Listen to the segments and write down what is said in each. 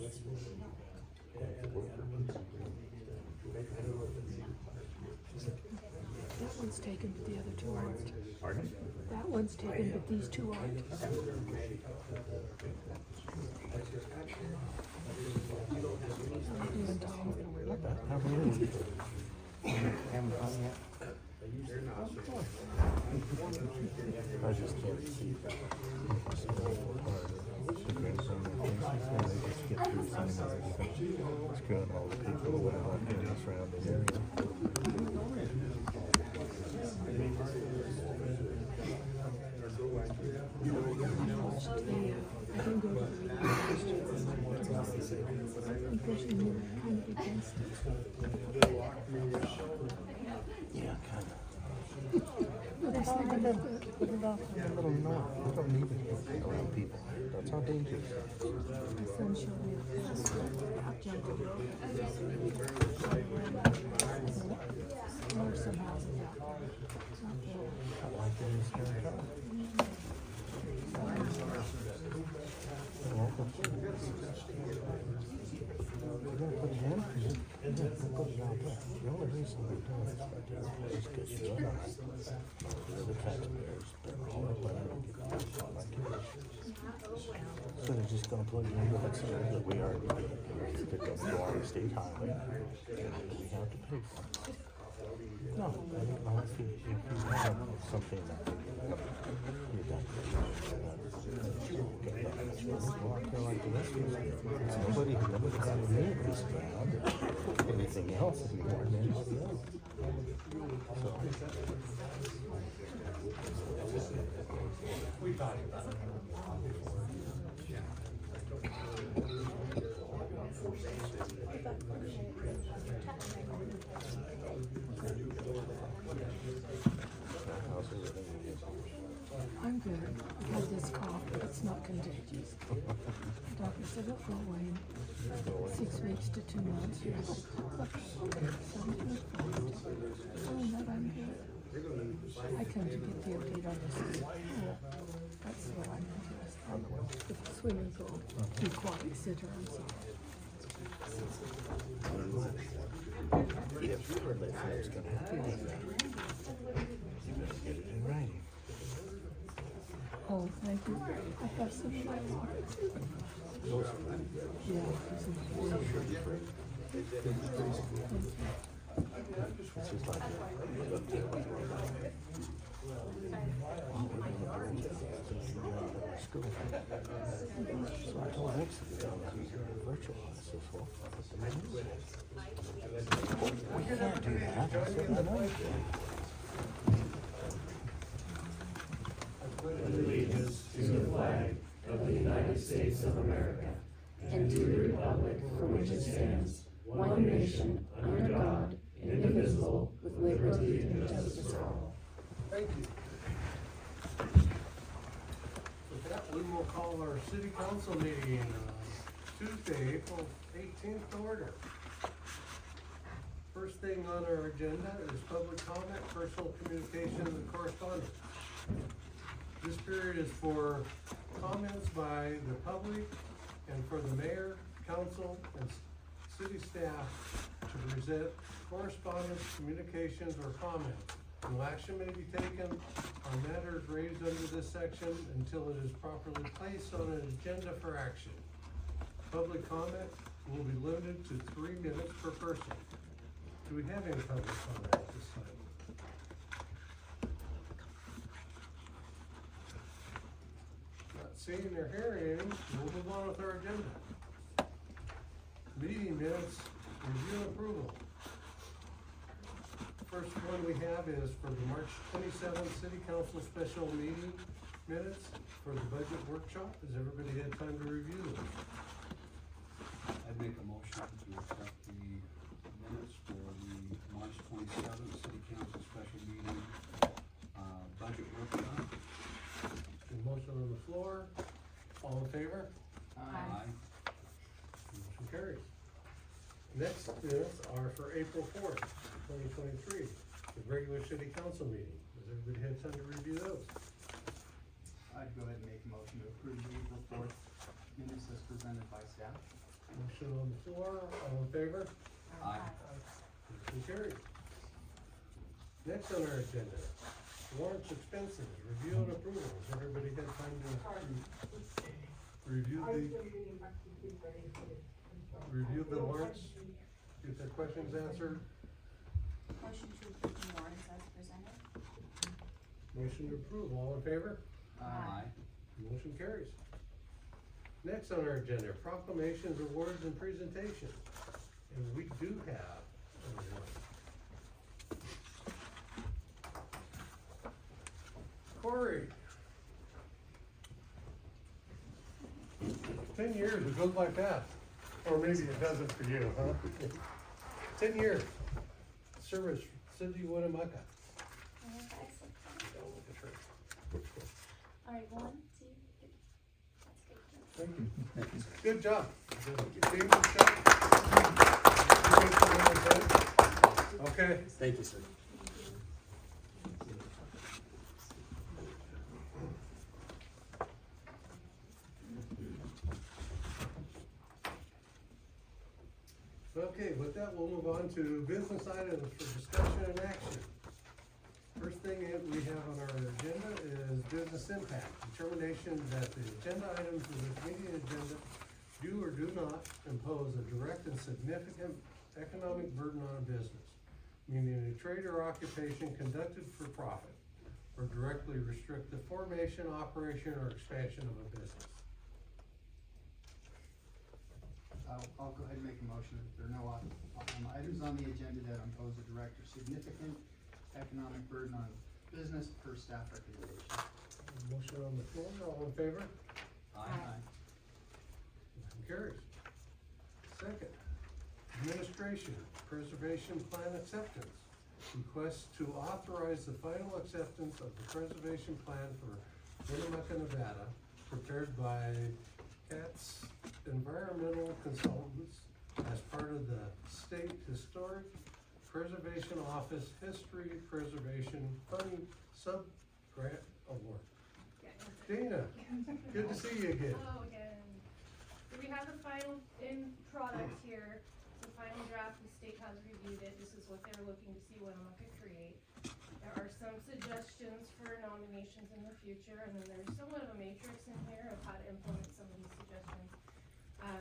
That one's taken, but the other two aren't. Pardon? That one's taken, but these two aren't. Even Tom. How many? Haven't gone yet? I just can't see that. They just get through signing everything. Screwing all the people who went up in the surrounding area. I didn't go to the meeting last year. I think there's more kind of against it. Yeah, kind of. But they said Put it off in the middle north. We don't need it around people. That's how dangerous it is. my son showed me a passport out Jungle Road. Or some houses out there. It's not there. I like it in this area. You're gonna put it in? You're gonna put it out there. The only reason we're doing this is because you're not. The taxpayers, they're all up there to get like yours. So they're just gonna put it into that center that we already did. They're gonna go on the state highway. We have to pay for it. No, I don't know if you have something that you're done. It's nobody who never got a name this ground or anything else anymore than anybody else. So. We talked about it. I'm good. I had this cough, but it's not contagious. The doctor said it'll go away in 6 weeks to 2 months. Yes. So I'm good. Other than that, I'm good. I come to get the update on this pool. That's what I'm interested in. The swimming pool, the aquatic center, I'm sorry. If it's gonna happen, you better get it in writing. Oh, thank you. I have some in my water too. Yeah, it's in the It's just like school. So I told Alex to go down to virtual classes. Well, we can't do that. I said, I know you can. Allegiance to the flag of the United States of America and to the republic for which it stands, one nation, under God, indivisible, with liberty and justice for all. Thank you. With that, we will call our city council meeting Tuesday, April 18th to order. First thing on our agenda is public comment, personal communication, and correspondence. This period is for comments by the public and for the mayor, council, and city staff to present correspondence, communications, or comments. No action may be taken on matters raised under this section until it is properly placed on an agenda for action. Public comment will be limited to 3 minutes per person. Do we have any public comment at this time? Seeing or hearing, we'll move on with our agenda. Meeting minutes, review and approval. First one we have is for the March 27th City Council Special Meeting minutes for the budget workshop. Has everybody had time to review them? I'd make a motion to accept the minutes for the March 27th City Council Special Meeting, budget workshop. The motion on the floor, all in favor? Aye. Motion carries. Next minutes are for April 4th, 2023, the regular city council meeting. Has everybody had time to review those? I'd go ahead and make a motion to approve the April 4th minutes as presented by staff. Motion on the floor, all in favor? Aye. Motion carried. Next on our agenda, warrants expenses, review and approval. Has everybody had time to review the warrants? Get their questions answered? Motion to approve the warrants as presented. Motion to approve, all in favor? Aye. Motion carries. Next on our agenda, proclamations, awards, and presentations. And we do have an award. Corey. 10 years, it goes by fast. Or maybe it doesn't for you, huh? 10 years. Service, City of Winnemucca. Alright, 1, 2, 3. That's good. Thank you. Good job. Team, good job. Okay. Thank you, sir. Okay, with that, we'll move on to business items for discussion and action. First thing that we have on our agenda is business impact. Determination that the agenda items of this meeting agenda do or do not impose a direct and significant economic burden on a business, meaning a trade or occupation conducted for profit, or directly restrict the formation, operation, or expansion of a business. I'll go ahead and make a motion that there are no items on the agenda that impose a direct or significant economic burden on business per staff recommendation. Motion on the floor, all in favor? Aye. Motion carries. Second, administration, preservation plan acceptance. Request to authorize the final acceptance of the preservation plan for Winnemucca, Nevada, prepared by CATS Environmental Consultants as part of the State Historic Preservation Office History Preservation Funding Sub-Grant Award. Dana, good to see you again. Hello again. So we have the final end product here. It's the final draft. The state has reviewed it. This is what they were looking to see Winnemucca create. There are some suggestions for nominations in the future, and then there's somewhat of a matrix in here of how to implement some of these suggestions.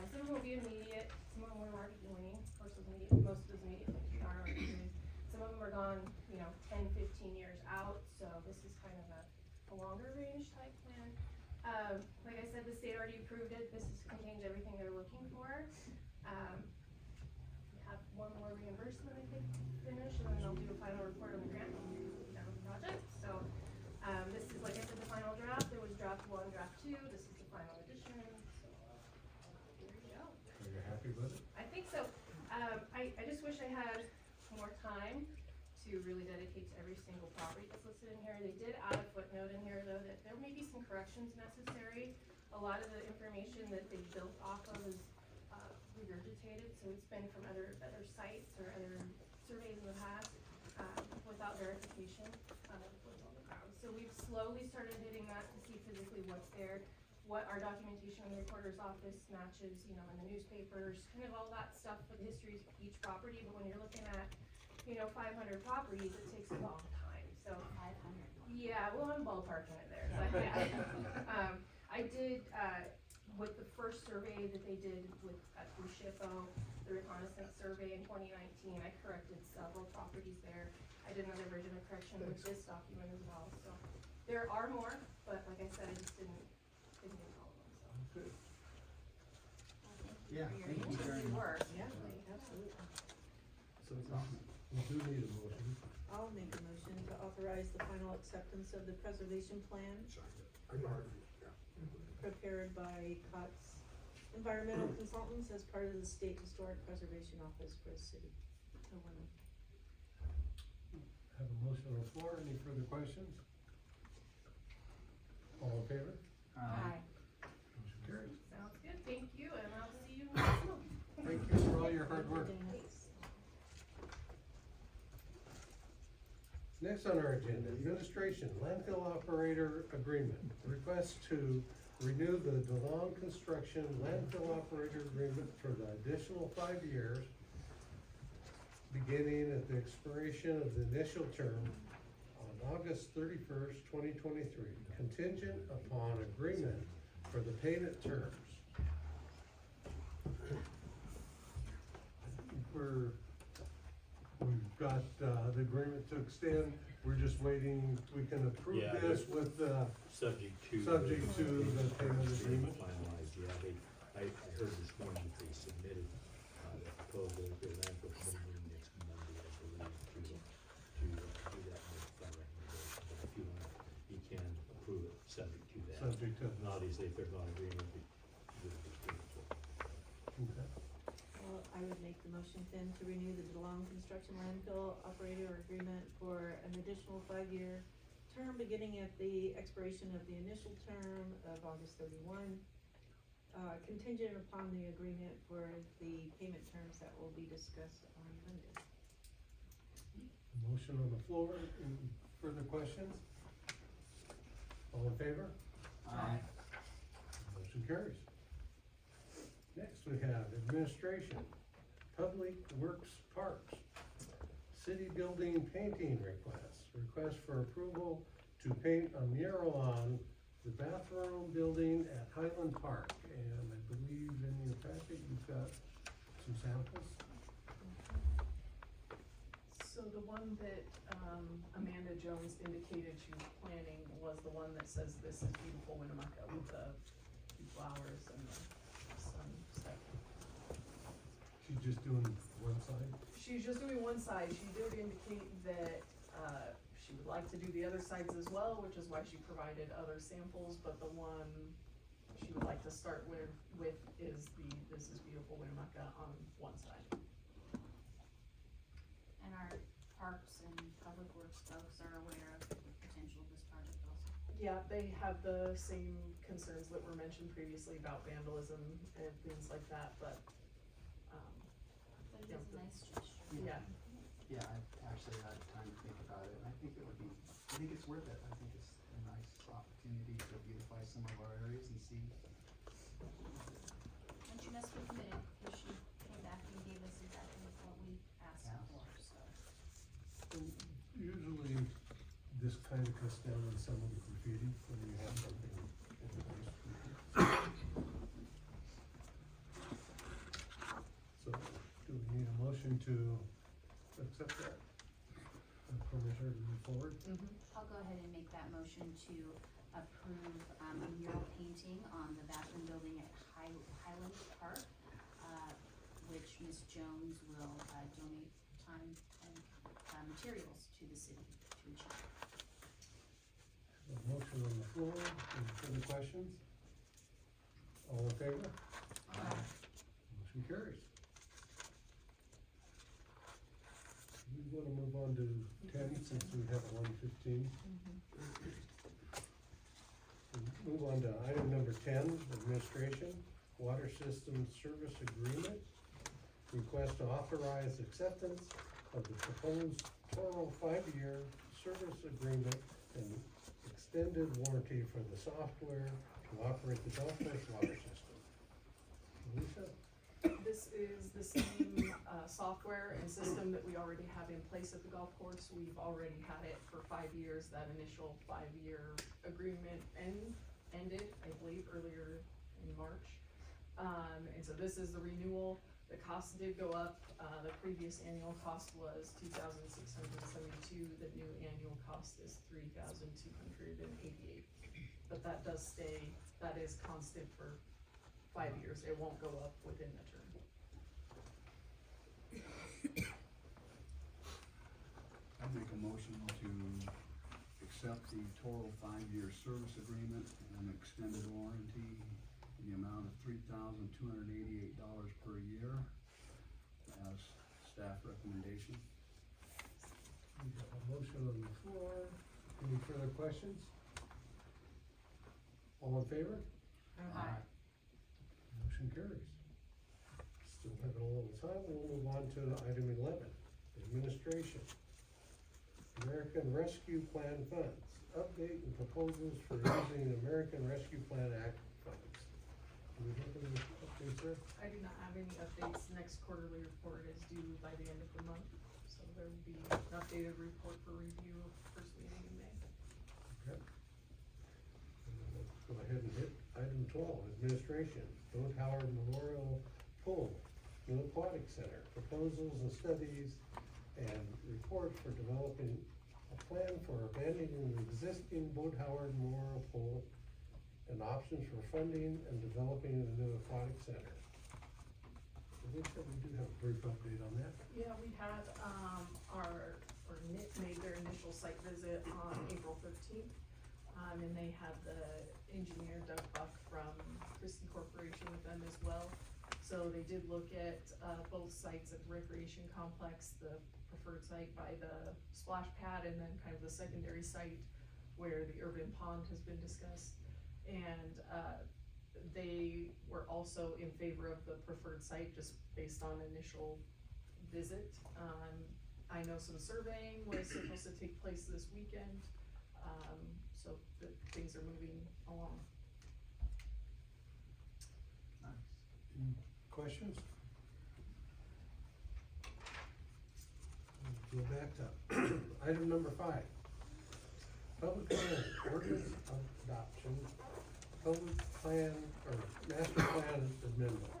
Some of them will be immediate, some of them we're already doing. Of course, most of those immediate things are already doing. Some of them are gone, 10, 15 years out, so this is kind of a longer range type plan. Like I said, the state already approved it. This contains everything they're looking for. We have one more reimbursement, I think, finished, and then they'll do a final report on the grant and done with the project. So, this is, like I said, the final draft. There was draft 1, draft 2. This is the final edition. So, here we go. Are you happy with it? I think so. I just wish I had more time to really dedicate to every single property that's listed in here. They did add a footnote in here, though, that there may be some corrections necessary. A lot of the information that they built off of is regurgitated, so it's been from other sites or other surveys in the past without verification of what's on the ground. So we've slowly started hitting that to see physically what's there, what our documentation in the recorder's office matches, in the newspapers, kind of all that stuff for the history of each property. But when you're looking at 500 properties, it takes a long time, so. 500. Yeah, well, I'm ballparking it there, but yeah. I did, with the first survey that they did through SHPO, the reconnaissance survey in 2019, I corrected several properties there. I did another version of correction with this document as well, so. There are more, but like I said, I just didn't get all of them, so. Good. Yeah, For your thank you very agency much. work. Yeah, absolutely. So we do need a motion. I'll make a motion to authorize the final acceptance of the preservation plan prepared by COTS Environmental Consultants as part of the State Historic Preservation Office for the city of Winnemucca. Have a motion on the floor. Any further questions? All in favor? Aye. Motion carries. Sounds good, thank you, and I'll see you next month. Thank you for all your hard work. Next on our agenda, administration, landfill operator agreement. Request to renew the DeLong Construction landfill operator agreement for the additional 5 years, beginning at the expiration of the initial term on August 31st, 2023, contingent upon agreement for the payment terms. We've got, the agreement to extend, we're just waiting, we can approve Yeah, this with, Subject to. subject to the payment Being agreement. finalized, yeah, I heard this morning that they submitted, the proposal, the landfill committee meeting next Monday, I believe, to do that and make that recommendation, but if you want, you can approve it, subject to that. Subject to, And obviously, if there's not agreement, we would be approved, so. okay. Well, I would make the motion then to renew the DeLong Construction landfill operator agreement for an additional 5-year term beginning at the expiration of the initial term of August 31, contingent upon the agreement for the payment terms that will be discussed on Monday. Motion on the floor, any further questions? All in favor? Aye. Motion carries. Next, we have administration, public works parks, city building painting request for approval to paint a mural on the bathroom building at Highland Park. And I believe in your packet, you've got some samples. So the one that, Amanda Jones indicated she was planning was the one that says this is beautiful Winnemucca with the flowers and the sunset. She's just doing one side. She's just doing one side. She did indicate that, she would like to do the other sides as well, which is why she provided other samples, but the one she would like to start with is the This is Beautiful Winnemucca on one side. And our parks and public works folks are aware of the potential of this project also. Yeah, they have the same concerns that were mentioned previously about vandalism and things like that, but, But it is a nice gesture. yeah. Yeah, I actually had time to think about it, and I think it would be, I think it's worth it. I think it's a nice opportunity to beautify some of our areas and see. And she must be committed, because she came back and gave us exactly what we asked Yeah. for, so. Usually, this kind of cuts down on some of the graffiti when you have something in place. So, do we need a motion to accept that? Permission to move forward? I'll go ahead and make that motion to approve, a mural painting on the bathroom building at Highland Park, which Ms. Jones will, donate time and, materials to the city to achieve. A motion on the floor, any further questions? All in favor? Motion carries. We wanna move on to 10 since we have 1:15. Move on to item number 10, administration, water system service agreement. Request to authorize acceptance of the proposed total 5-year service agreement and extended warranty for the software to operate the golf course water system. Lisa? This is the same, software and system that we already have in place at the golf course. We've already had it for 5 years. That initial 5-year agreement ended, I believe, earlier in March. And so this is the renewal. The cost did go up. The previous annual cost was $2,672. The new annual cost is $3,288. But that does stay, that is constant for 5 years. It won't go up within the term. I'd make a motion to accept the total 5-year service agreement and extended warranty in the amount of $3,288 per year as staff recommendation. We have a motion on the floor. Any further questions? All in favor? Motion carries. Still have a little time, we'll move on to item 11, administration. American Rescue Plan funds, update and proposals for using American Rescue Plan Act funds. Do we have any updates there? I do not have any updates. Next quarterly report is due by the end of the month, so there will be an updated report for review first meeting in May. Okay. And then let's go ahead and hit item 12, administration, Boat Howard Memorial Pool, new aquatic center, proposals and studies, and report for developing a plan for abandoning the existing Boat Howard Memorial Pool and options for funding and developing a new aquatic center. I think that we do have a brief update on that. Yeah, we had, or NIT made their initial site visit on April 13th. And they had the engineer Doug Buck from Christie Corporation with them as well. So they did look at, both sites at the recreation complex, the preferred site by the splash pad, and then kind of the secondary site where the urban pond has been discussed. And, they were also in favor of the preferred site, just based on initial visit. I know some surveying was supposed to take place this weekend, so things are moving along. Any questions? Go back to item number 5. Public plan, ordinance adoption, public plan, or master plan amendment.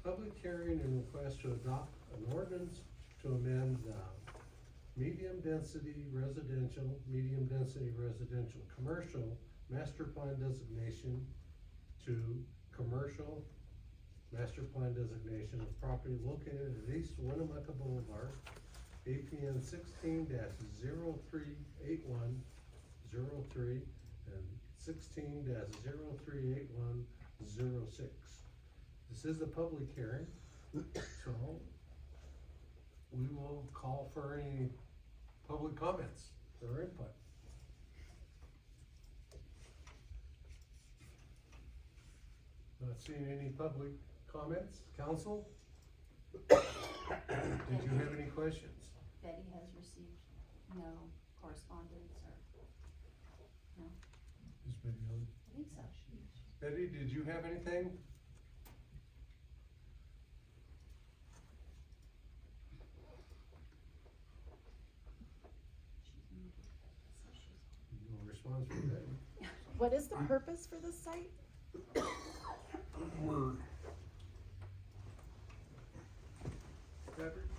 Public hearing and request to adopt an ordinance to amend the medium density residential, commercial master plan designation to commercial master plan designation of property located at East Winnemucca Boulevard, APN 16-038103 and 16-038106. This is a public hearing, so we will call for any public comments or input. Not seeing any public comments. Council? Did you have any questions? Betty has received no correspondence or, no, Is Betty on? I think so. Betty, did you have anything? She's muted, so she's. No response from Betty. What is the purpose for this site? Patrick?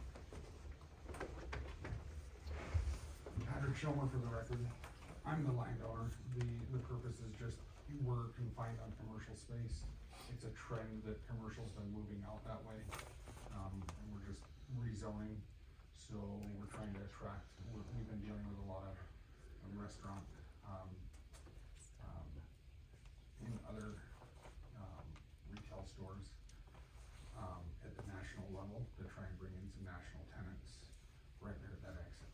Patrick Schomer for the record. I'm the landowner. The purpose is just, we're confined on commercial space. It's a trend that commercial's been moving out that way. And we're just rezoning, so we're trying to attract, we've been dealing with a lot of restaurant, and other, retail stores, at the national level to try and bring in some national tenants right there at that exit.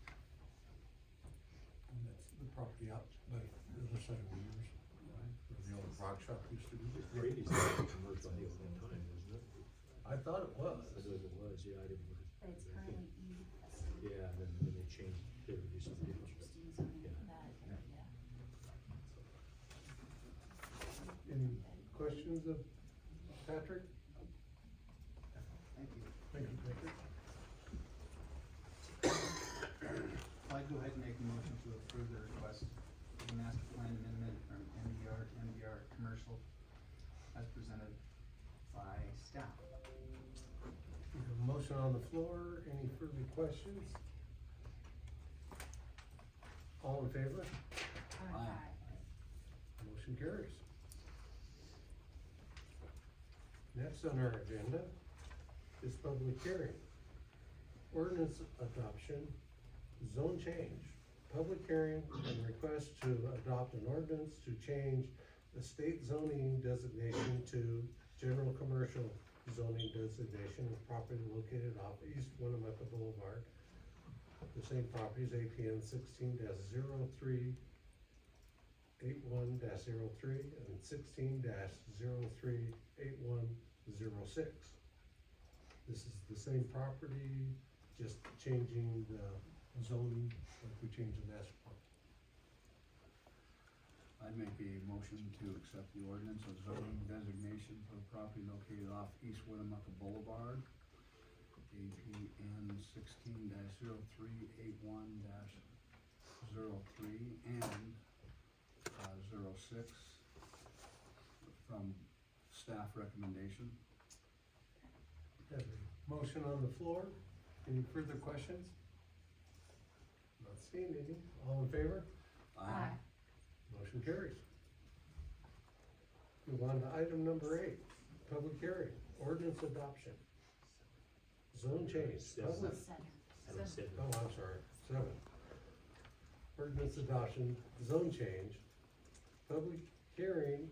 And that's the property out by the other side of Weavers, where the old rock shop used to be. Brady's not commercial at one time, wasn't it? I thought it was. I thought it was, yeah, I didn't. But it's currently E. Yeah, then they changed, they reduced Some it. interesting zoning Yeah. for that, yeah. Any questions of Patrick? Thank you. Thank you, Patrick. I'd go ahead and make a motion to approve the request for the master plan amendment from MDR to MDR commercial as presented by staff. We have a motion on the floor. Any further questions? All in favor? Motion carries. Next on our agenda is public hearing. Ordinance adoption, zone change, public hearing and request to adopt an ordinance to change the state zoning designation to general commercial zoning designation of property located off East Winnemucca Boulevard. The same properties, APN 16-0381-03 and 16-038106. This is the same property, just changing the zoning, like we changed the master plan. I'd make a motion to accept the ordinance of zoning designation for the property located off East Winnemucca Boulevard, APN 16-0381-03 and 06 from staff recommendation. Have a motion on the floor. Any further questions? Not seeing any. All in favor? Motion carries. Move on to item number 8, public hearing, ordinance adoption. Zone change. Public- Item 7. Oh, I'm sorry, 7. Ordinance adoption, zone change, public hearing,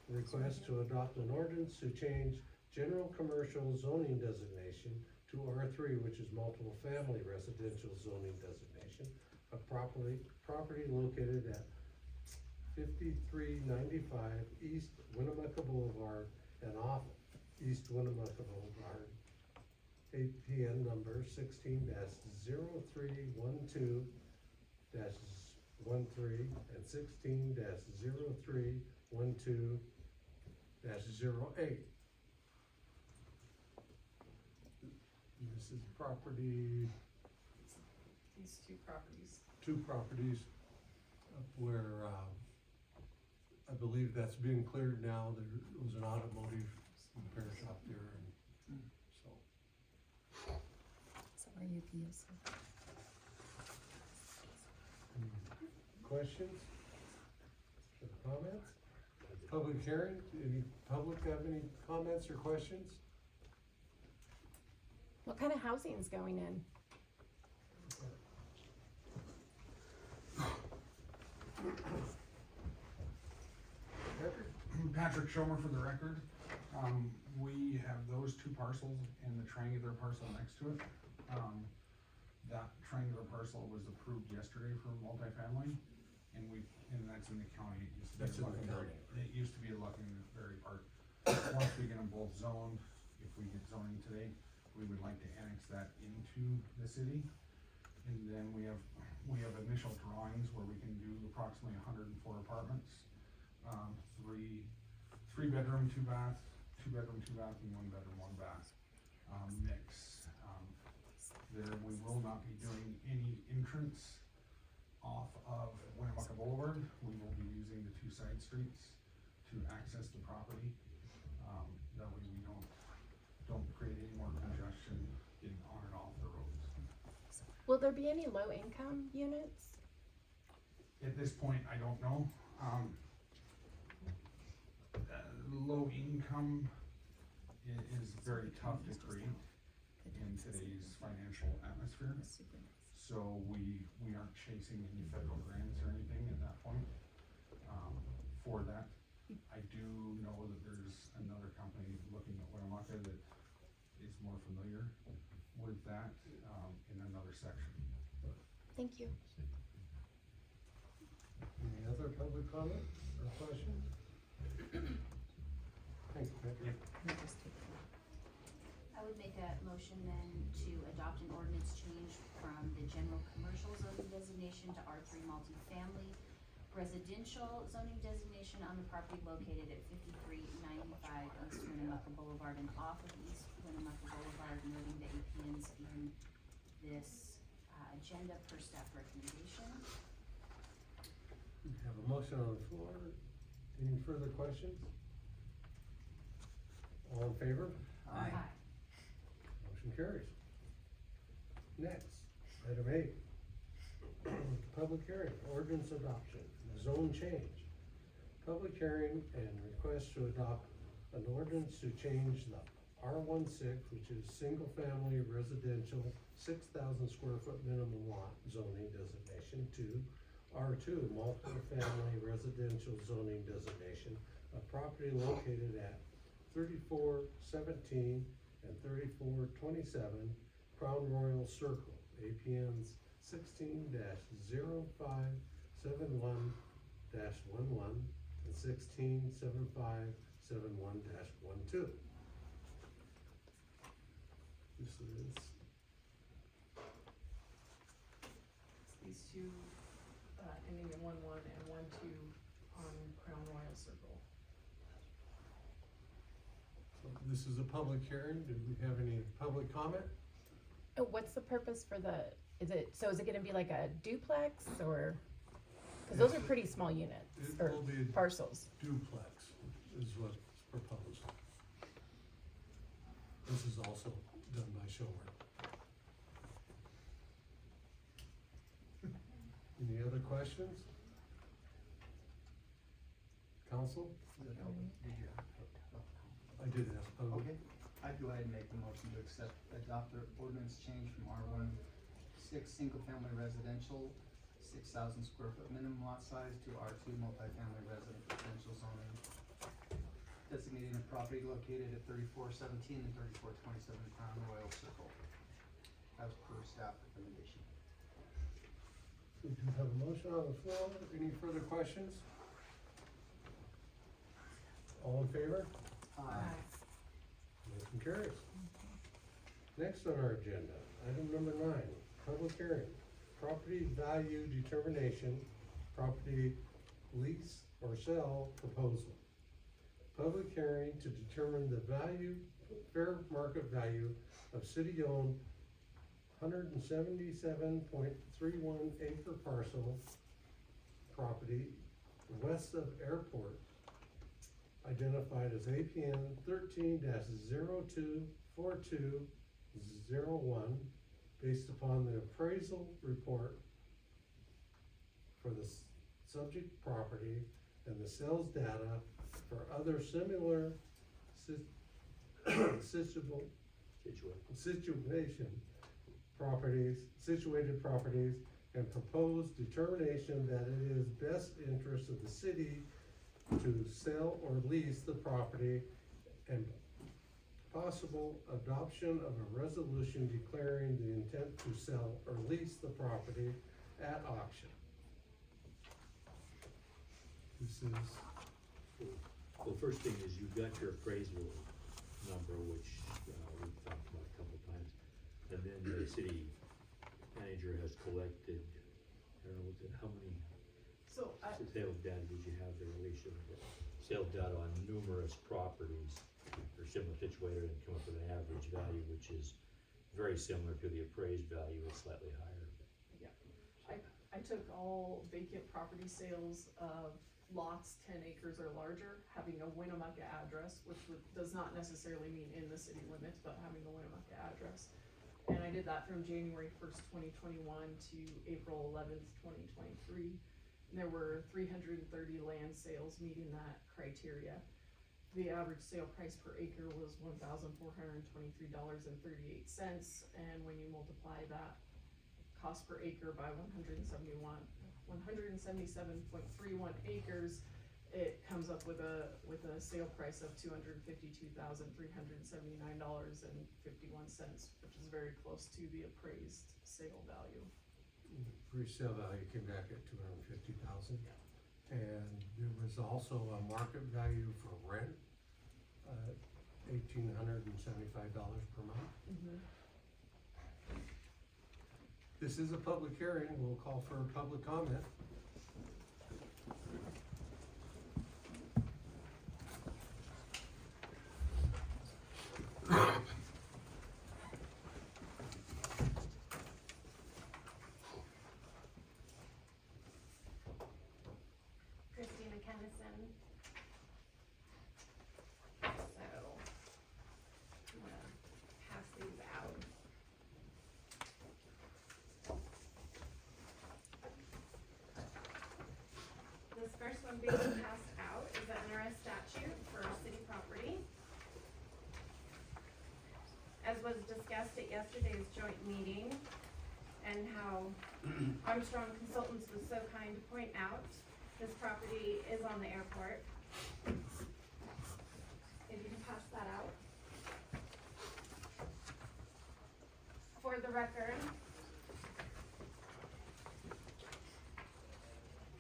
request to adopt an ordinance to change general commercial zoning designation to R3, which is multiple family residential zoning designation of property located at 5395 East Winnemucca Boulevard and off East Winnemucca Boulevard. APN number 16-0312-13 and 16-0312-08. This is property, These two properties. 2 properties up where, I believe that's being cleared now. There was an automotive repair shop there, and so. So are you POC? Questions? Or comments? Public hearing, any public have any comments or questions? What kind of housing is going in? Patrick Schomer for the record. We have those 2 parcels and the triangular parcel next to it. That triangular parcel was approved yesterday for multifamily, and that's in the county. It used to be That's in the Luckenberry. county. It used to be a Luckenberry part. Once we get them both zoned, if we get zoning today, we would like to annex that into the city. And then we have initial drawings where we can do approximately 104 apartments. 3 bedroom, 2 bath, 2 bedroom, 2 bath, and 1 bedroom, 1 bath, mix. There, we will not be doing any entrance off of Winnemucca Boulevard. We will be using the 2 side streets to access the property. That way we don't create any more congestion getting on and off the roads. Will there be any low income units? At this point, I don't know. Low income is very tough to create in today's financial atmosphere. So we aren't chasing any federal grants or anything at that point, for that. I do know that there's another company looking at Winnemucca that is more familiar with that, in another section. Thank you. Any other public comment or questions? Thank you, Patrick. I would make a motion then to adopt an ordinance change from the general commercial zoning designation to R3 multifamily residential zoning designation on the property located at 5395 East Winnemucca Boulevard and off of East Winnemucca Boulevard, noting the APNs in this agenda per staff recommendation. We have a motion on the floor. Any further questions? All in favor? Aye. Motion carries. Next, item 8. Public hearing, ordinance adoption, zone change. Public hearing and request to adopt an ordinance to change the R16, which is single family residential, 6,000 square foot minimum lot zoning designation to R2, multiple family residential zoning designation of property located at 3417 and 3427 Crown Royal Circle, APNs 16-0571-11 and 16-7571-12. This is These two ending in 1-1 and 1-2 on Crown Royal Circle. This is a public hearing. Do we have any public comment? Oh, what's the purpose for the, is it gonna be like a duplex or? Cause those are pretty small units It or will be parcels. duplex is what's proposed. This is also done by Schomer. Any other questions? Council? Did you? I did ask public. Okay, I'd go ahead and make the motion to adopt the ordinance change from R1 6 single-family residential, 6,000 square foot minimum lot size to R2 multifamily residential zoning, designating a property located at 3417 and 3427 Crown Royal Circle, as per staff recommendation. We do have a motion on the floor. Any further questions? All in favor? Motion carries. Next on our agenda, item number 9, public hearing. Property value determination, property lease or sell proposal. Public hearing to determine the value, fair market value of city-owned 177.31 acre parcel property west of airport, identified as APN 13-024201, based upon the appraisal report for the subject property and the sales data for other similar situated properties, and proposed determination that it is best interest of the city to sell or lease the property, and possible adoption of a resolution declaring the intent to sell or lease the property at auction. This is, Well, first thing is you've got your appraisal number, which, we've talked about a couple times. And then the city manager has collected, I don't know, how many So sales data did you have there, Alicia? Sales data on numerous properties or similar situated and come up with an average value, which is very similar to the appraised value, it's slightly higher. I took all vacant property sales of lots 10 acres or larger, having a Winnemucca address, which does not necessarily mean in the city limits, but having the Winnemucca address. And I did that from January 1st, 2021 to April 11th, 2023. And there were 330 land sales meeting that criteria. The average sale price per acre was $1,423.38, and when you multiply that cost per acre by 177.31 acres, it comes up with a sale price of $252,379.51, which is very close to the appraised sale value. resale value came back at 250,000. And there was also a market value for rent, $1,875 per month. This is a public hearing, we'll call for public comment. Christina Kennison. So, I'm gonna pass these out. This first one being passed out is the NRS statute for city property. As was discussed at yesterday's joint meeting, and how Armstrong Consultants was so kind to point out, this property is on the airport. If you can pass that out. For the record,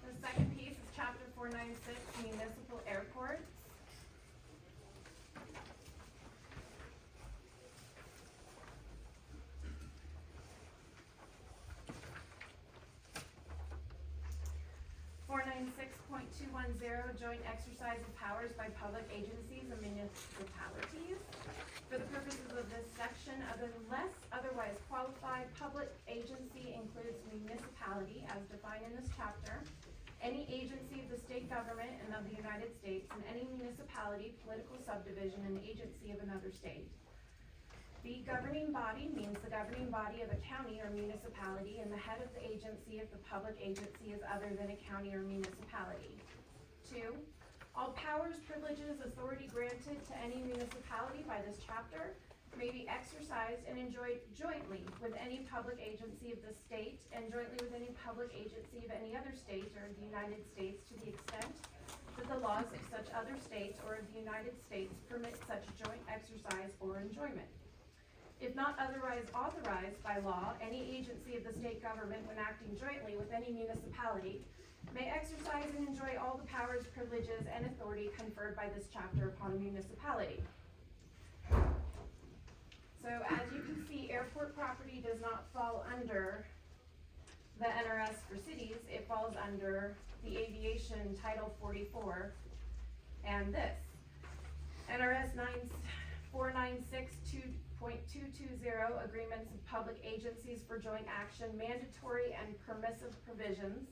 the second piece is chapter 496, municipal airports. 496.210, joint exercise of powers by public agencies and municipalities. For the purposes of this section, unless otherwise qualified, public agency includes municipality as defined in this chapter, any agency of the state government and of the United States, and any municipality, political subdivision, and agency of another state. The governing body means the governing body of a county or municipality, and the head of the agency if the public agency is other than a county or municipality. 2, all powers, privileges, authority granted to any municipality by this chapter may be exercised and enjoyed jointly with any public agency of the state and jointly with any public agency of any other state or of the United States to the extent that the laws of such other state or of the United States permit such joint exercise or enjoyment. If not otherwise authorized by law, any agency of the state government when acting jointly with any municipality may exercise and enjoy all the powers, privileges, and authority conferred by this chapter upon a municipality. So as you can see, airport property does not fall under the NRS for cities. It falls under the Aviation Title 44 and this. NRS 4962.220, agreements of public agencies for joint action, mandatory and permissive provisions.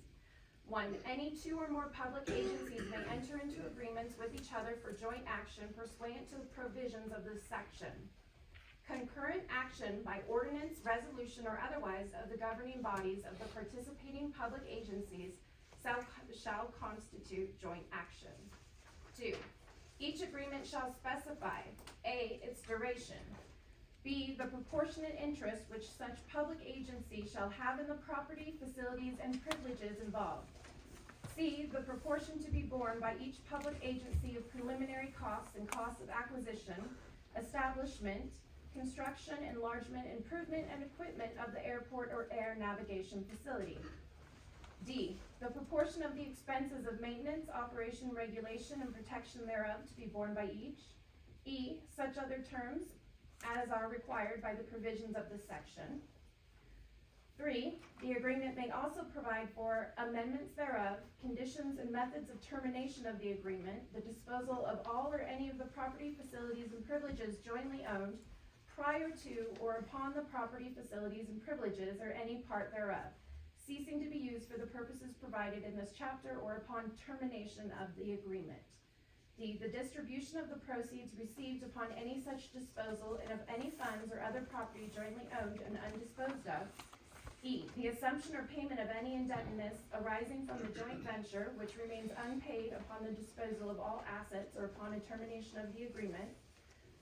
1, any 2 or more public agencies may enter into agreements with each other for joint action pursuant to the provisions of this section. Concurrent action by ordinance, resolution, or otherwise of the governing bodies of the participating public agencies shall constitute joint action. 2, each agreement shall specify A, its duration, B, the proportionate interest which such public agency shall have in the property, facilities, and privileges involved, C, the proportion to be borne by each public agency of preliminary costs and costs of acquisition, establishment, construction, enlargement, improvement, and equipment of the airport or air navigation facility. D, the proportion of the expenses of maintenance, operation, regulation, and protection thereof to be borne by each. E, such other terms as are required by the provisions of this section. 3, the agreement may also provide for amendments thereof, conditions and methods of termination of the agreement, the disposal of all or any of the property, facilities, and privileges jointly owned prior to or upon the property, facilities, and privileges, or any part thereof, ceasing to be used for the purposes provided in this chapter or upon termination of the agreement. D, the distribution of the proceeds received upon any such disposal and of any funds or other property jointly owned and undisposed of. E, the assumption or payment of any indebtedness arising from the joint venture which remains unpaid upon the disposal of all assets or upon a termination of the agreement.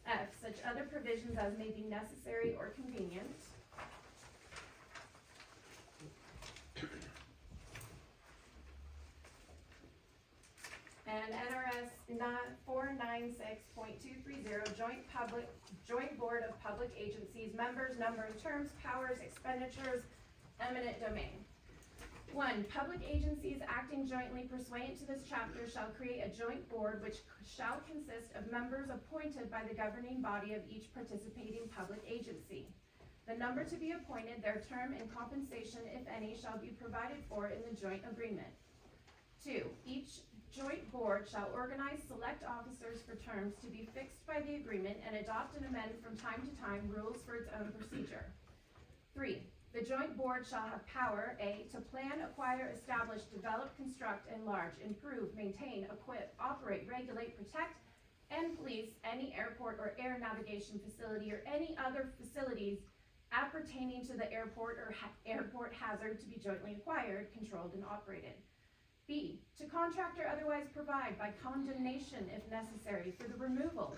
F, such other provisions as may be necessary or convenient. And NRS 496.230, joint board of public agencies, members, number and terms, powers, expenditures, eminent domain. 1, public agencies acting jointly pursuant to this chapter shall create a joint board which shall consist of members appointed by the governing body of each participating public agency. The number to be appointed, their term, and compensation, if any, shall be provided for in the joint agreement. 2, each joint board shall organize select officers for terms to be fixed by the agreement and adopt and amend from time to time rules for its own procedure. 3, the joint board shall have power, A, to plan, acquire, establish, develop, construct, enlarge, improve, maintain, equip, operate, regulate, protect, and police any airport or air navigation facility or any other facilities appertaining to the airport or airport hazard to be jointly acquired, controlled, and operated. B, to contract or otherwise provide by condemnation if necessary for the removal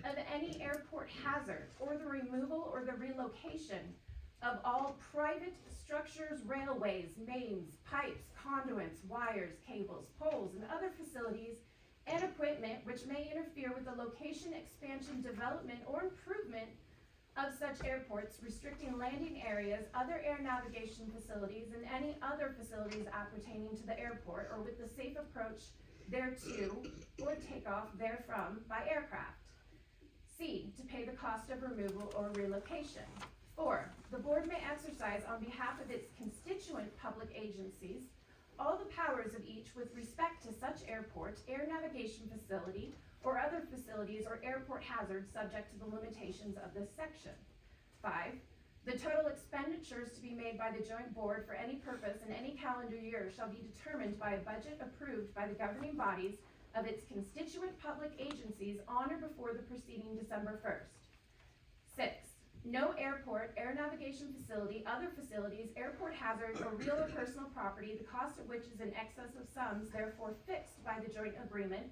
of any airport hazard or the removal or the relocation of all private structures, railways, mains, pipes, conduits, wires, cables, poles, and other facilities and equipment which may interfere with the location, expansion, development, or improvement of such airports, restricting landing areas, other air navigation facilities, and any other facilities appertaining to the airport or with the safe approach thereto or takeoff therefrom by aircraft. C, to pay the cost of removal or relocation. 4, the board may exercise on behalf of its constituent public agencies all the powers of each with respect to such airport, air navigation facility, or other facilities or airport hazards subject to the limitations of this section. 5. The total expenditures to be made by the joint board for any purpose in any calendar year shall be determined by a budget approved by the governing bodies of its constituent public agencies on or before the preceding December 1st. 6. No airport, air navigation facility, other facilities, airport hazard, or real or personal property, the cost of which is in excess of sums therefore fixed by the joint agreement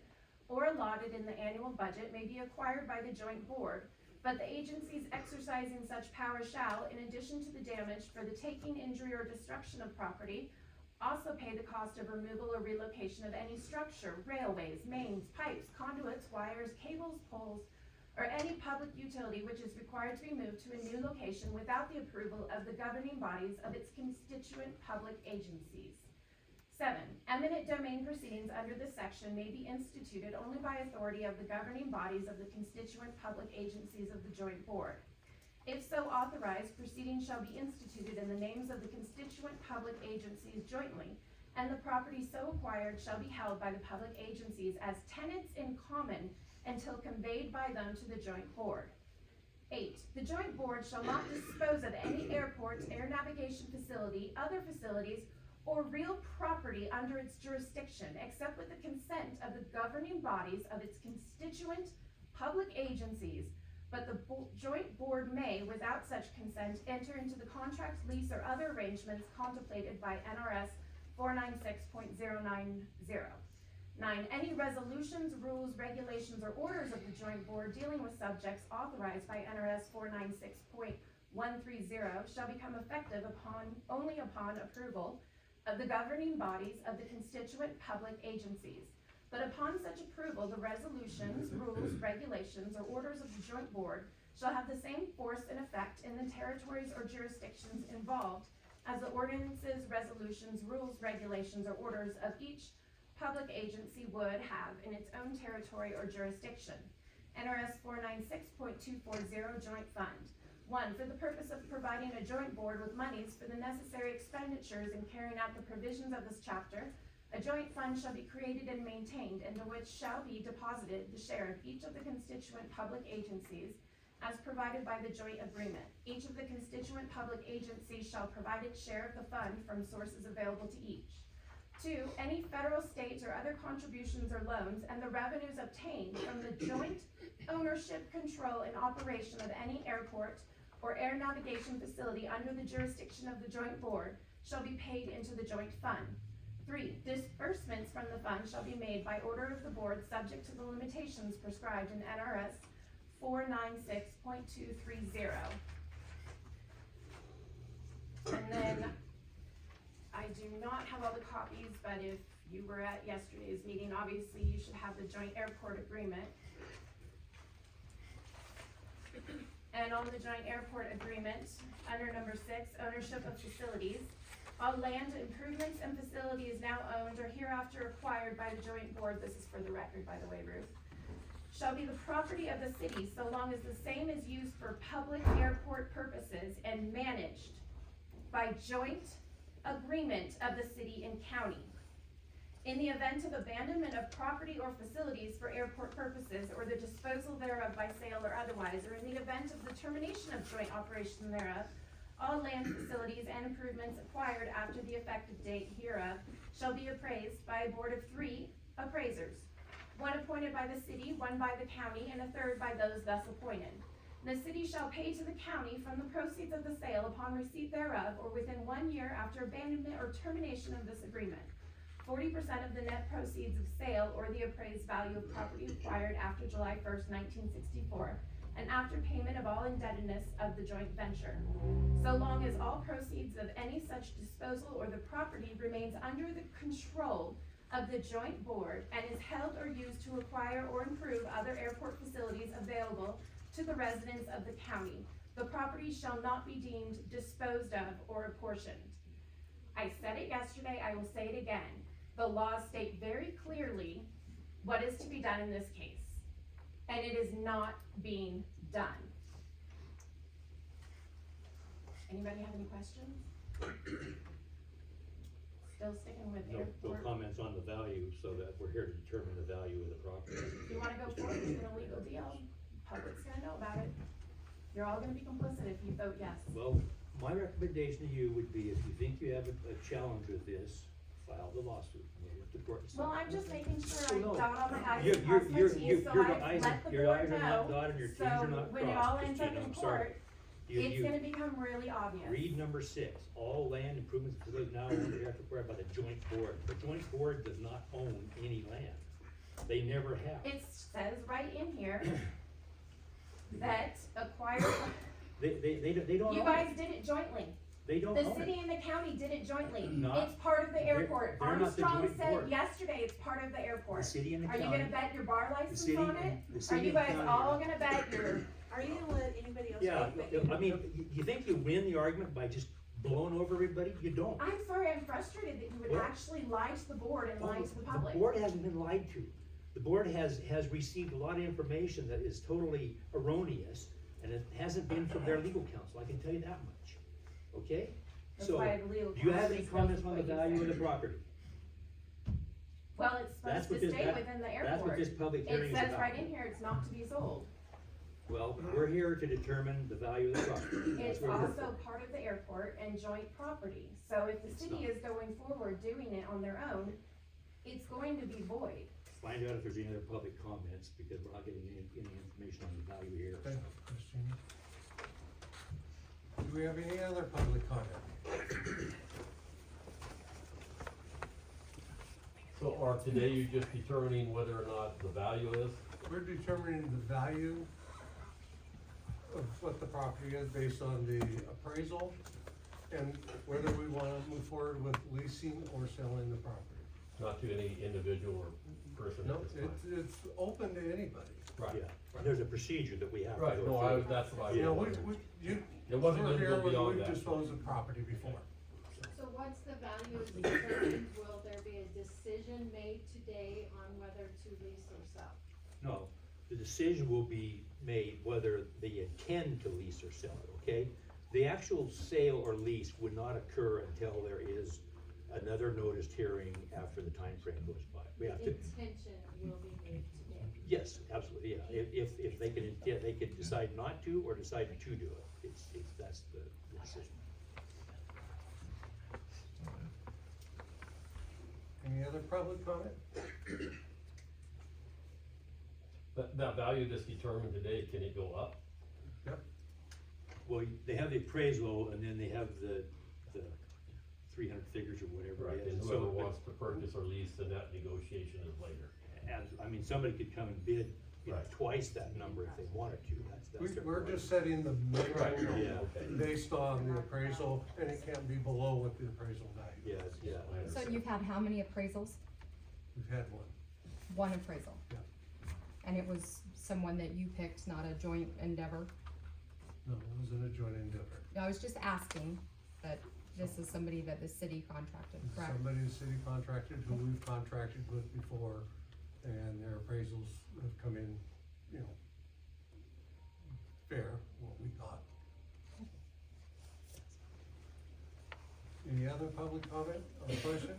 or allotted in the annual budget may be acquired by the joint board, but the agencies exercising such power shall, in addition to the damage for the taking, injury, or destruction of property, also pay the cost of removal or relocation of any structure, railways, mains, pipes, conduits, wires, cables, poles, or any public utility which is required to be moved to a new location without the approval of the governing bodies of its constituent public agencies. 7. Eminent domain proceedings under this section may be instituted only by authority of the governing bodies of the constituent public agencies of the joint board. If so authorized, proceedings shall be instituted in the names of the constituent public agencies jointly, and the property so acquired shall be held by the public agencies as tenants in common until conveyed by them to the joint board. 8. The joint board shall not dispose of any airport, air navigation facility, other facilities, or real property under its jurisdiction, except with the consent of the governing bodies of its constituent public agencies, but the joint board may, without such consent, enter into the contract, lease, or other arrangements contemplated by NRS 496.090. 9. Any resolutions, rules, regulations, or orders of the joint board dealing with subjects authorized by NRS 496.130 shall become effective only upon approval of the governing bodies of the constituent public agencies. But upon such approval, the resolutions, rules, regulations, or orders of the joint board shall have the same force and effect in the territories or jurisdictions involved as the ordinances, resolutions, rules, regulations, or orders of each public agency would have in its own territory or jurisdiction. NRS 496.240 Joint Fund. 1. For the purpose of providing a joint board with monies for the necessary expenditures in carrying out the provisions of this chapter, a joint fund shall be created and maintained, into which shall be deposited the share of each of the constituent public agencies as provided by the joint agreement. Each of the constituent public agencies shall provide its share of the fund from sources available to each. 2. Any federal, state, or other contributions or loans and the revenues obtained from the joint ownership, control, and operation of any airport or air navigation facility under the jurisdiction of the joint board shall be paid into the joint fund. 3. Disbursements from the fund shall be made by order of the board subject to the limitations prescribed in NRS 496.230. And then, I do not have all the copies, but if you were at yesterday's meeting, obviously you should have the joint airport agreement. And on the joint airport agreement, under number 6, ownership of facilities, all land improvements and facilities now owned or hereafter acquired by the joint board, this is for the record, by the way, Ruth, shall be the property of the city so long as the same is used for public airport purposes and managed by joint agreement of the city and county. In the event of abandonment of property or facilities for airport purposes, or the disposal thereof by sale or otherwise, or in the event of the termination of joint operation thereof, all land, facilities, and improvements acquired after the effective date hereof shall be appraised by a board of 3 appraisers, 1 appointed by the city, 1 by the county, and a 3rd by those thus appointed. The city shall pay to the county from the proceeds of the sale upon receipt thereof, or within 1 year after abandonment or termination of this agreement, 40% of the net proceeds of sale or the appraised value of property acquired after July 1st, 1964, and after payment of all indebtedness of the joint venture, so long as all proceeds of any such disposal or the property remains under the control of the joint board and is held or used to acquire or improve other airport facilities available to the residents of the county. The property shall not be deemed disposed of or apportioned. I said it yesterday, I will say it again. The laws state very clearly what is to be done in this case, and it is not being done. Anybody have any questions? still sticking with No airport. comments on the value, so that we're here to determine the value of the property. If you wanna go forward with an illegal deal, public's gonna know about it. You're all gonna be complicit if you vote yes. Well, my recommendation to you would be, if you think you have a challenge with this, file the lawsuit, go to court. and Well, settle. I'm just making sure I No, dot all the i's Your- and cross my your- t's, so your I eyes- let the your board eyes are not know. dotted and your t's are not So when it crossed, all ends up Christina, in I'm sorry. court, You- it's you- gonna become really obvious. Read number 6, all land improvements facilities now owned or acquired by the joint board. The joint board does not own any land. They never have. It says right in here that acquired, They don't you own guys it. did it jointly. They don't The own city it. and the county did it jointly. Not- It's part of the airport. they're not the Armstrong joint said board. yesterday it's part of the airport. The city and the Are you county. gonna bet your bar license city on and- it? the Are city you and guys county all are- gonna bet your, Are you gonna let anybody else Yeah, speak? I mean, you think you win the argument by just blowing over everybody? You don't. I'm sorry, I'm frustrated that you would Well- actually lie to the board and lie to the The public. board hasn't been lied to. The board has received a lot of information that is totally erroneous, and it hasn't been from their legal counsel, I can tell you that much, okay? That's So, why the legal do you have counsel any goes comments with on the what you value of say. the property? Well, it's That's supposed what to this- stay that- within the That's what airport. this public hearing It is says about. right in here, it's not to be sold. Well, we're here to determine the value of the property. That's It's what we're here also for. part of the airport and joint property. So if the It's city not. is going forward doing it on their own, it's going to be void. Find out if there's any other public comments, because we're not getting any information on the value here. Thank you, Christina. Do we have any other public comment? So are today you just determining whether or not the value is? We're determining the value of what the property is based on the appraisal and whether we wanna move forward with leasing or selling the property. Not to any individual or person No, at this time? it's open to anybody. Right, Yeah, and there's a procedure that we have to right, go no, through. that's what I was You know, wondering. It wasn't we're gonna here go when beyond we've that. disposed of property before. So once the value is determined, will there be a decision made today on whether to lease or sell? No, the decision will be made whether they intend to lease or sell it, okay? The actual sale or lease would not occur until there is another noticed hearing after the time frame goes by. We have to, Intention will be made today. yes, absolutely, yeah, if they can, yeah, they could decide not to or decide to do it, that's the decision. Any other public comment? That value that's determined today, can it go up? Yep. Well, they have the appraisal and then they have the 300 figures or whatever Right, it and is. whoever So, wants to purchase or lease, then that negotiation is later. I mean, somebody could come and bid, you know, Right. twice that number if they wanted to, that's their. We're just setting the minimum Yeah, based on the appraisal, and it can't be below what the appraisal value. yes, yeah. I understand. So you've had how many appraisals? We've had one. One appraisal? Yeah. And it was someone that you picked, not a joint endeavor? No, it wasn't a joint endeavor. I was just asking, that this is somebody that the city contracted, correct? Somebody the city contracted, who we've contracted with before, and their appraisals have come in, you know, fair, what we thought. Any other public comment or question?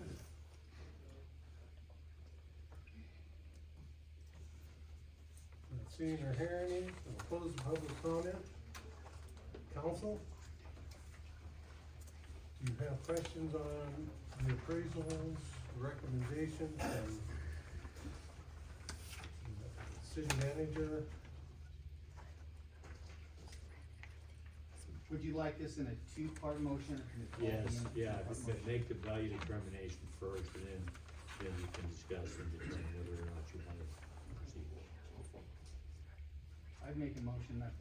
Not seeing or hearing any, we'll close the public comment. Council? Do you have questions on the appraisals, recommendations from city manager? Would you like this in a two-part motion, or can it all be in a Yes, yeah, two-part but motion? make the value determination first, and then you can discuss and determine whether or not you want to proceed. I'd make a motion that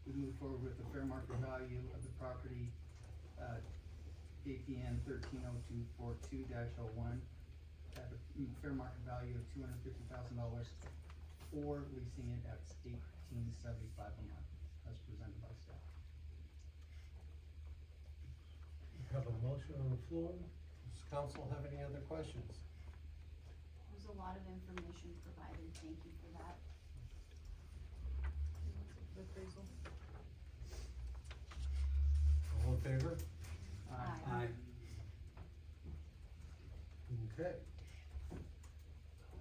we move forward with the fair market value of the property, APN 130242-01, at a fair market value of $250,000, or leasing it at $18.75 a month, as presented by staff. Have a motion on the floor. Does council have any other questions? There's a lot of information provided, thank you for that. All in favor? Aye. Okay.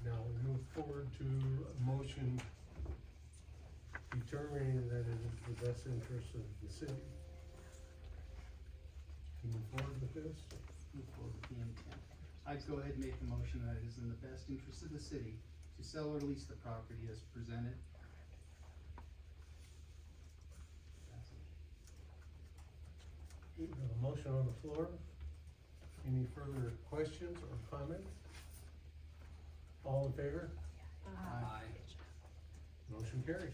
Now we move forward to a motion determining that it is the best interest of the city. Can you move forward with this? Move forward with the intent. I'd go ahead and make the motion that it is in the best interest of the city to sell or lease the property as presented. We have a motion on the floor. Any further questions or comments? All in favor? Aye. Motion carries.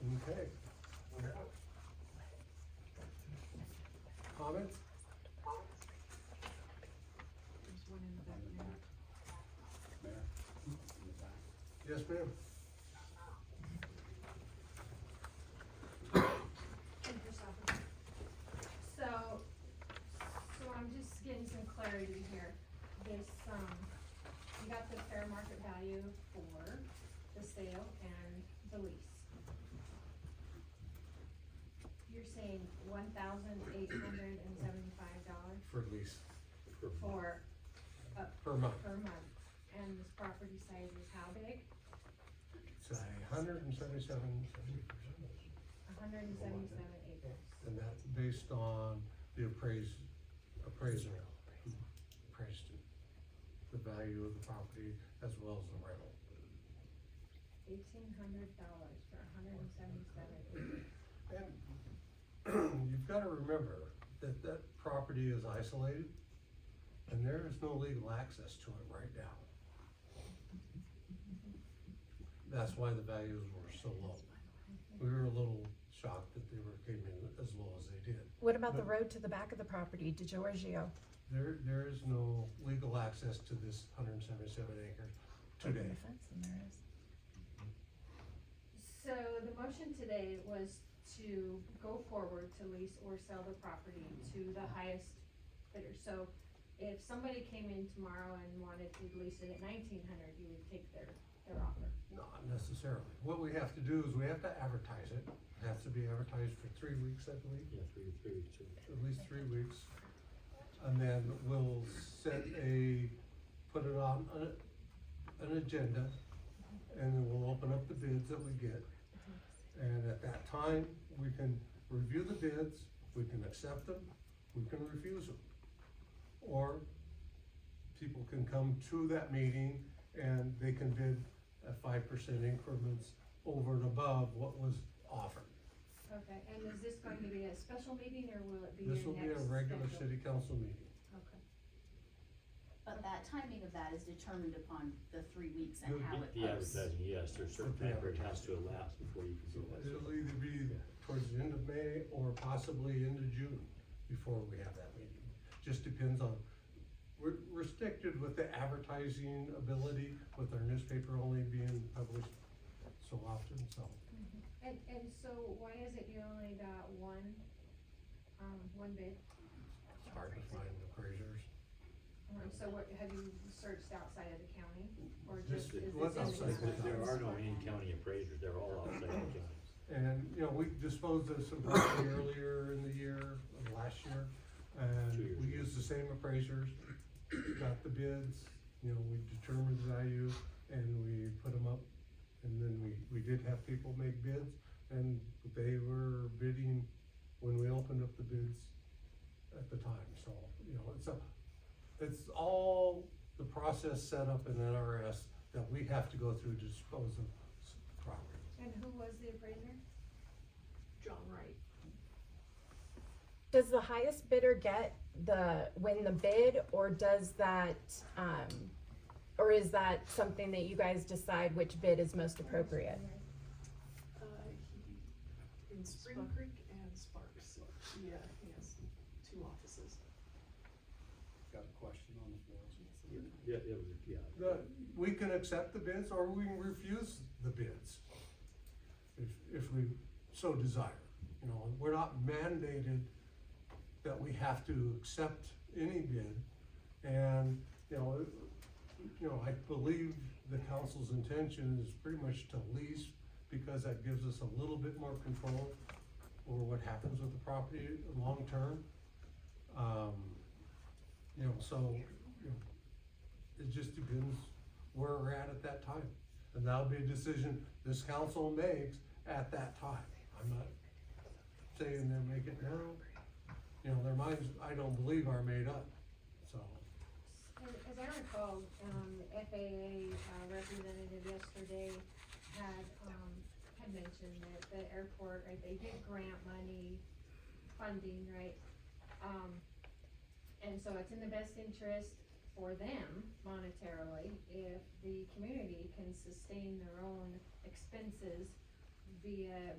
Okay. Comments? There's one in the back there. Mayor, in the back. Yes, ma'am. Thank you, Stefan. So I'm just getting some clarity here. This, you got the fair market value for the sale and the lease. You're saying $1,875 For lease, for, per month. per month, and this property size is how big? It's 177, 177 acres. and that's based on the appraiser who appraised it, the value of the property as well as the rental. $1,800 for 177 acres. And you've gotta remember that that property is isolated and there is no legal access to it right now. That's why the values were so low. We were a little shocked that came in as low as they did. What about the road to the back of the property, DeGiorgio? There is no legal access to this 177 acres today. The fence in there is. So the motion today was to go forward to lease or sell the property to the highest bidder. So if somebody came in tomorrow and wanted to lease it at 1,900, you would take their offer. Not necessarily. What we have to do is we have to advertise it. It has to be advertised for 3 weeks, I believe. Yeah, three weeks. At least 3 weeks. And then we'll put it on an agenda, and then we'll open up the bids that we get. And at that time, we can review the bids, we can accept them, we can refuse them. Or people can come to that meeting and they can bid at 5% increments over and above what was offered. Okay, and is this going to be a special meeting or will it be your This next? will be a regular scheduled- city council meeting. Okay. But that timing of that is determined upon the 3 weeks and how it The posts. advertising, yes, there's a certain time period has to elapse before you can do that. It'll either be towards the end of May or possibly into June before we have that meeting. Just depends on, we're restricted with the advertising ability with our newspaper only being published so often, so. And so why is it you only got one bid? It's hard to find appraisers. So what, have you searched outside of the county or This just, is was this in outside the the county? There are no in-county appraisers, they're all outside the county. And, you know, we disposed of some property earlier in the year, last year, 2 and years we ago. used the same appraisers, got the bids, you know, we determined the value, and we put them up. And then we did have people make bids, and they were bidding when we opened up the bids at the time, so, you know, it's all the process set up in NRS that we have to go through to dispose of property. And who was the appraiser? John Wright. Does the highest bidder win the bid, or does that, or is that something that you guys decide which bid is most appropriate? In Spring Creek and Sparks, he has 2 offices. Got a question on the floor? Yeah. We can accept the bids or we can refuse the bids if we so desire. You know, we're not mandated that we have to accept any bid. And, you know, I believe the council's intention is pretty much to lease because that gives us a little bit more control or what happens with the property long-term. You know, so, you know, it just depends where we're at that time. And that'll be a decision this council makes at that time. I'm not saying they'll make it now. You know, their minds, I don't believe, are made up, so. As I recall, the FAA representative yesterday had mentioned that the airport, right, they get grant money funding, right? And so it's in the best interest for them monetarily if the community can sustain their own expenses via,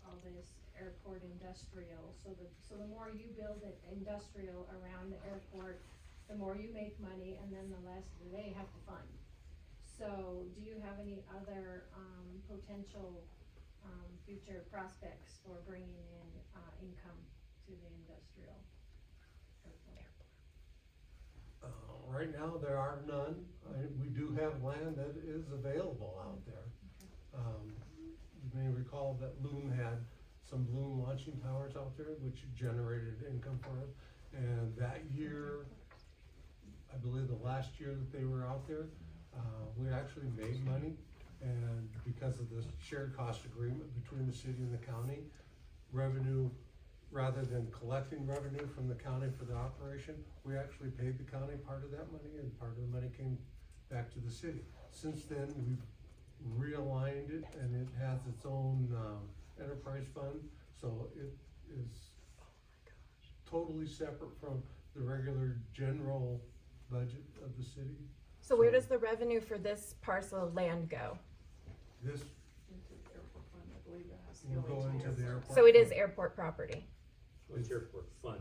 all this airport industrial. So the more you build it industrial around the airport, the more you make money, and then the less they have to fund. So do you have any other, potential, future prospects for bringing in, income to the industrial airport? Right now, there are none. We do have land that is available out there. You may recall that Loon had some balloon launching towers out there, which generated income for us. And that year, I believe the last year that they were out there, we actually made money. And because of the shared cost agreement between the city and the county, revenue, rather than collecting revenue from the county for the operation, we actually paid the county part of that money, and part of the money came back to the city. Since then, we've realigned it, and it has its own enterprise fund, so it is totally separate from the regular general budget of the city. So where does the revenue for this parcel of land go? This Into the airport fund, I believe that has to will go go into into the airport. airport. So it is airport property, It's airport fund.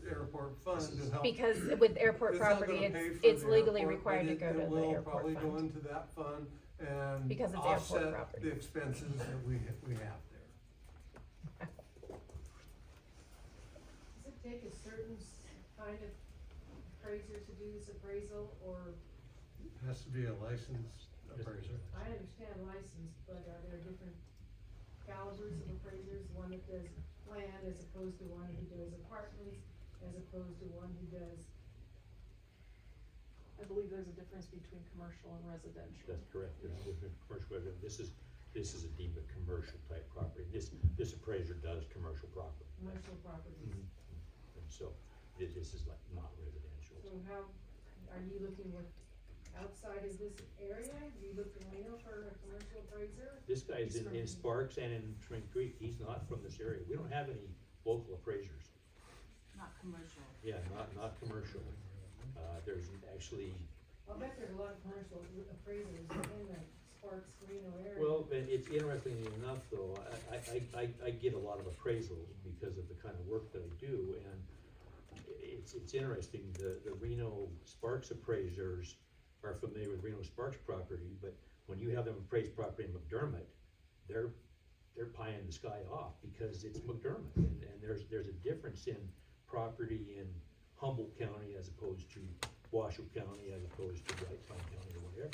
Airport fund to help. because with airport It's not property, gonna pay it's, for it's the legally airport, required but to go to it the will airport probably go fund. into that fund and Because it's airport offset property. the expenses that we have there. Does it take a certain kind of appraiser to do this appraisal, or, It has to be a licensed appraiser. I understand licensed, but are there different calibers of appraisers? One that does land as opposed to one who does apartments, as opposed to one who does, I believe there's a difference between commercial and residential. That's correct, there's different commercial, this is a deemed a commercial type property, this appraiser does commercial property. commercial properties. And so, this is like not residential. So how, are you looking with, outside of this area? Do you look in Reno for a commercial appraiser? This guy's in Sparks and in Spring Creek, he's not from this area, we don't have any local appraisers. Not commercial. Yeah, not commercial. There's actually, I'll bet there's a lot of commercial appraisers in the Sparks, Reno area. well, and it's interestingly enough though, I get a lot of appraisals because of the kind of work that I do, and it's interesting, the Reno Sparks appraisers are familiar with Reno Sparks property, but when you have them appraise property in McDermott, they're pieing the sky off because it's McDermott, and there's a difference in property in Humboldt County as opposed to Washoe County as opposed to White Pine County or whatever.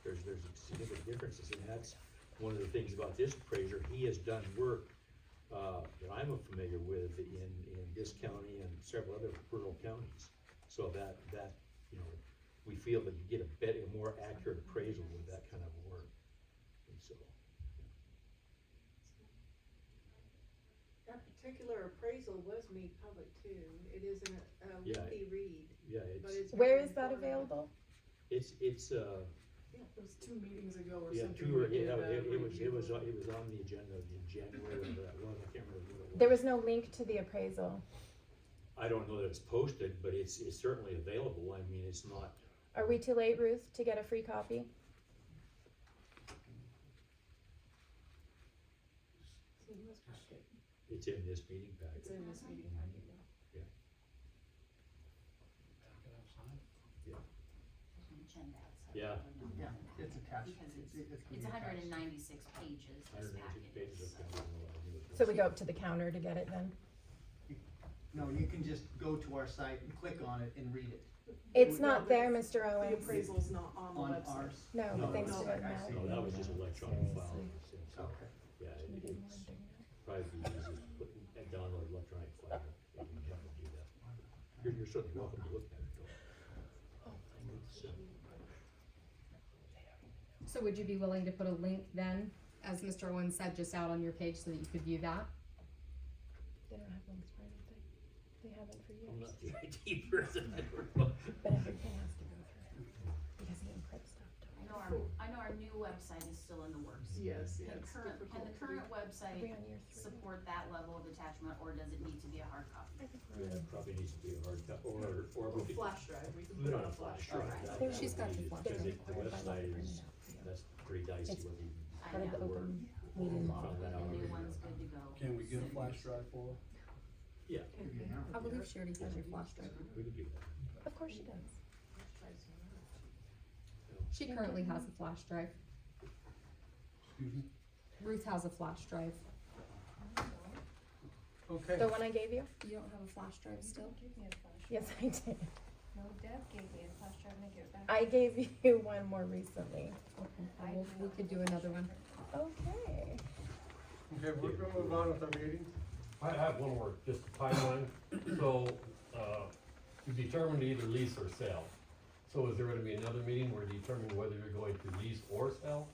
There's significant differences, and that's one of the things about this appraiser. He has done work that I'm familiar with in this county and several other rural counties. So that you know, we feel that you get a more accurate appraisal with that kind of work. And so, That particular appraisal was made public too. It is a Yeah. lengthy read, yeah, but it's. Where very is that informative. available? it's It was 2 meetings ago or yeah, something. two or, we did yeah, a it was review. on the agenda in January, whatever that was, I can't remember what it was. There was no link to the appraisal. I don't know that it's posted, but it's certainly available. I mean, it's not, Are we too late, Ruth, to get a free copy? It's in this packet. it's in this meeting It's packet. in this meeting packet, yeah. Agenda outside. Yeah. Yeah, it's attached. Because it's gonna be attached. 196 pages, this 196 packet pages is, of content. So we go up to the counter to get it then? No, you can just go to our site and click on it and read it. It's not there, Mr. The Owens. appraisal's not on the On website. ours. No, No, but thanks no, to I Matt. see. No, that was just electronic file. So, Okay. yeah, it's probably be easy, put, download electronic file, if you have to do that. You're certainly welcome to look at it, though. So would you be willing to put a link then, as Mr. Owens said, just out on your page so that you could view that? They don't have links for anything. They haven't for I'm years. not the IT person, I don't know. But everything has to go through him because he encrypts stuff. I know our new website is still in the works. Yes, yeah, Can it's current, difficult can the to current do. Are we website on year 3? support that level of attachment, or does it need to be a hard copy? I think Yeah, we're it probably needs to be a hard copy, or we Or could flash drive, we can put it on a flash flash drive. drive. That She's would got be the easy, flash because drive. the website is, that's pretty dicey It's whether you I part of the know. Word. open meeting law. found that The out. new one's good to go. Can we get a flash drive for her? Yeah, I believe she already has your flash drive. we could do that. Of course she does. She currently has a flash drive. Excuse me? Ruth has a flash drive. Okay, The one I gave you? You don't have a flash drive still? Give me a flash. Yes, I did. No, Deb gave me a flash drive and I gave it back. I gave you one more recently. Okay, we could do another one. Okay. okay, we're gonna move on with our meeting. I have one more, just a timeline. So, you determined to either lease or sell. So is there gonna be another meeting where you determine whether you're going to lease or sell?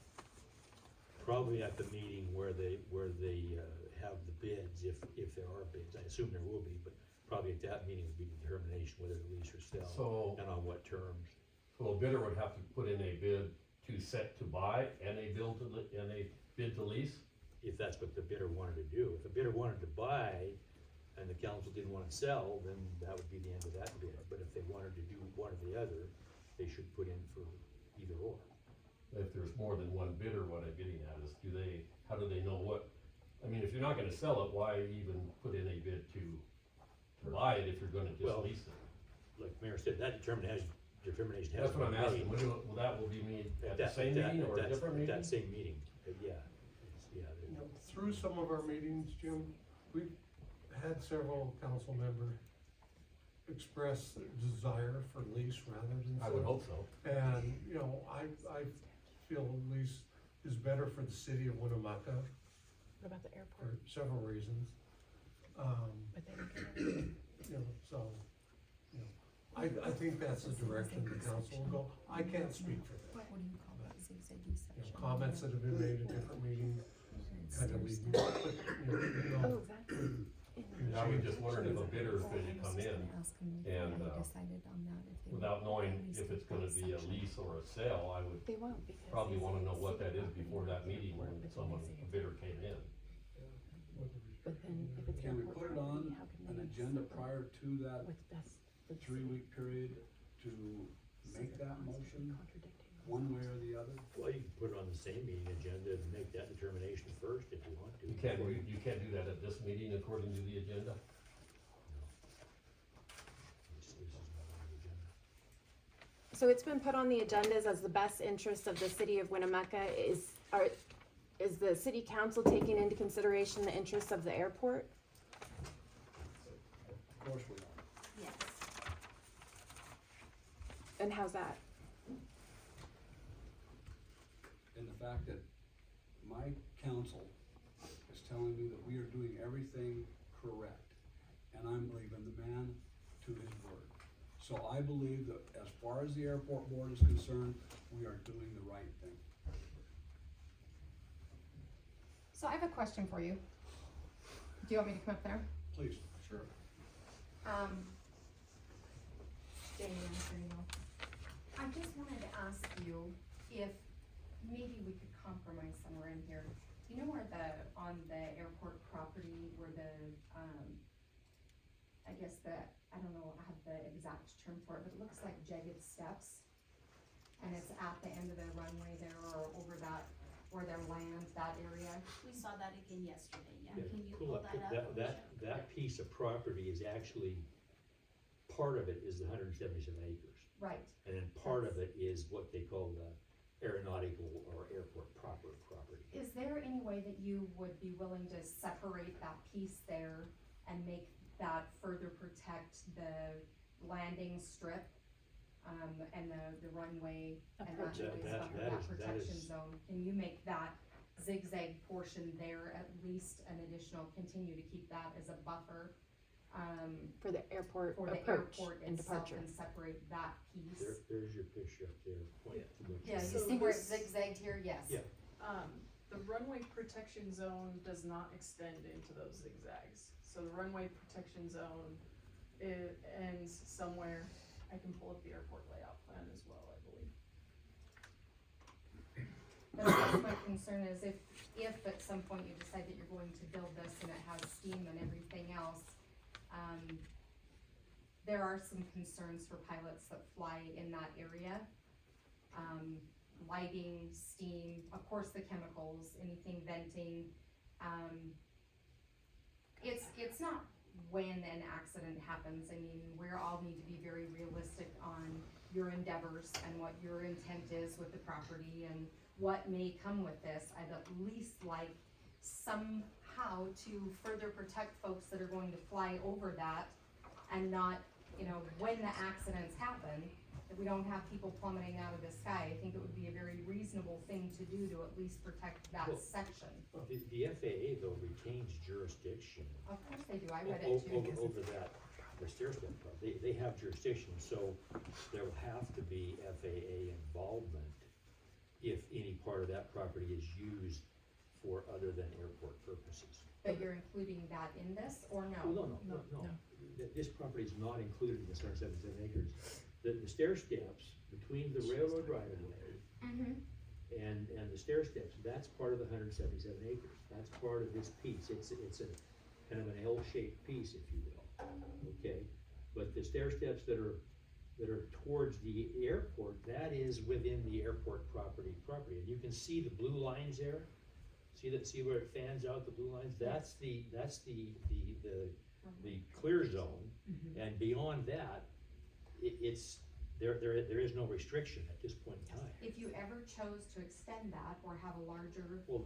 Probably at the meeting where they have the bids, if there are bids, I assume there will be, but probably at that meeting would be determination whether to lease or sell, So, and on what terms. so a bidder would have to put in a bid to set to buy and a bill to, and a bid to lease? If that's what the bidder wanted to do. If the bidder wanted to buy and the council didn't wanna sell, then that would be the end of that bid. But if they wanted to do one or the other, they should put in for either or. If there's more than one bidder, what I'm getting at is, how do they know what, I mean, if you're not gonna sell it, why even put in a bid to buy it if you're gonna Well, just lease it? Like Mayor said, that determination has That's what I'm been asking, made. will that will be made at the That- same that- meeting or a that's- different meeting? That same meeting, but yeah, You know, through some of our meetings, Jim, we've had several council members express their desire for lease rather than I would sell. hope so. And, you know, I feel lease is better for the city of Winnemucca What about the for airport? several reasons. But they don't get it. You know, so, you know, I think that's the direction the council will go. I can't speak for them. What do you call that zigzaggy You section? know, comments that have been made at different meetings kind of leave me, but, you know, Oh, that's in the. I was just wondering if a bidder is going to come in and, Decided on that if they. without knowing if it's gonna be a lease or a sale, I would They won't because. probably wanna know what that is before that meeting when a bidder came in. But then if it's. Can we airport put it property, on how can an they agenda sell it? prior to that What's best for the city? 3-week period to make that motion Contradicting. one way or the other? well, you can put it on the same meeting agenda and make that determination first if you want to. You can't do that at this meeting according to the agenda? This is not on the agenda. So it's been put on the agendas as the best interest of the city of Winnemucca. Is the city council taking into consideration the interests of the airport? Of course we are. Yes. And how's that? And the fact that my council is telling me that we are doing everything correct, and I'm believing the man to his word. So I believe that as far as the airport board is concerned, we are doing the right thing. So I have a question for you. Do you want me to come up there? Please. sure. Jamie, I'm sure you know. I just wanted to ask you if maybe we could compromise somewhere in here. You know where on the airport property where I guess I don't know, I have the exact term for it, but it looks like jagged steps. And it's at the end of the runway there or over that, where their land, that area. We saw that again yesterday, yeah. Yeah, Can you pull pull up, that up? that piece of property is actually, part of it is the 177 acres. Right. And then part of it is what they call the aeronautical or airport proper property. Is there any way that you would be willing to separate that piece there and make that further protect the landing strip, and the runway and that That- noise that- buffer, that that is- that protection is- zone? Can you make that zigzag portion there, at least an additional, continue to keep that as a buffer, For the airport for the approach airport and itself departure. and separate that piece. There's your picture up there, point to what. Yeah, you So see where it's this- zigzagged here? Yes. Yeah. The runway protection zone does not extend into those zigzags. So the runway protection zone, it ends somewhere. I can pull up the airport layout plan as well, I believe. But I guess my concern is if at some point you decide that you're going to build this and it has steam and everything else, there are some concerns for pilots that fly in that area. Lighting, steam, of course the chemicals, anything venting. It's not when an accident happens. I mean, we all need to be very realistic on your endeavors and what your intent is with the property and what may come with this. I'd at least like somehow to further protect folks that are going to fly over that and not, when the accidents happen, that we don't have people plummeting out of the sky. I think it would be a very reasonable thing to do to at least protect that Well, section. The FAA though retains jurisdiction. Of course they do, I read it too. Over that, the stair step part, they have jurisdiction, so there will have to be FAA involvement if any part of that property is used for other than airport purposes. But you're including that in this, or no? Well, no. This property is not included in the 177 acres. The stair steps between the railroad right of way Mm-hmm. and the stair steps, that's part of the 177 acres. That's part of this piece. It's a kind of an L-shaped piece, if you will. Okay, but the stair steps that are towards the airport, that is within the airport property, and you can see the blue lines there. See where it fans out, the blue lines? That's the clear zone, and beyond that, there is no restriction at this point in time. If you ever chose to extend that or have a larger Well,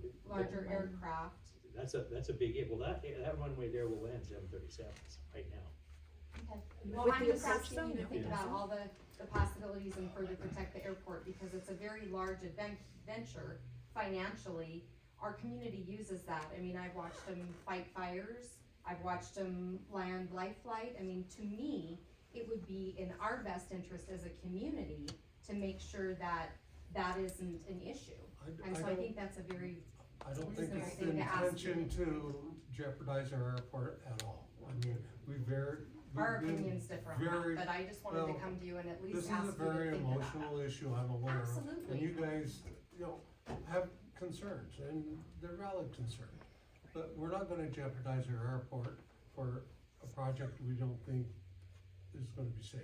aircraft, that's a big if. Well, that runway there will land 737s right now. okay. Well, With I'm the just approach asking zone, you to think yeah. about all the possibilities and further protect the airport, because it's a very large venture financially. Our community uses that. I mean, I've watched them fight fires. I've watched them land life flight. I mean, to me, it would be in our best interest as a community to make sure that that isn't an issue. And so I think that's a very, I don't think reasonable it's the thing to ask intention to jeopardize our airport at all. I mean, our we've been opinions differ on very- that, but I just wanted to well, come to you and at This least is ask a you to very think about emotional that. issue, I'm aware of. Absolutely. And you guys, have concerns, and they're valid concerns. But we're not gonna jeopardize our airport for a project we don't think is gonna be safe.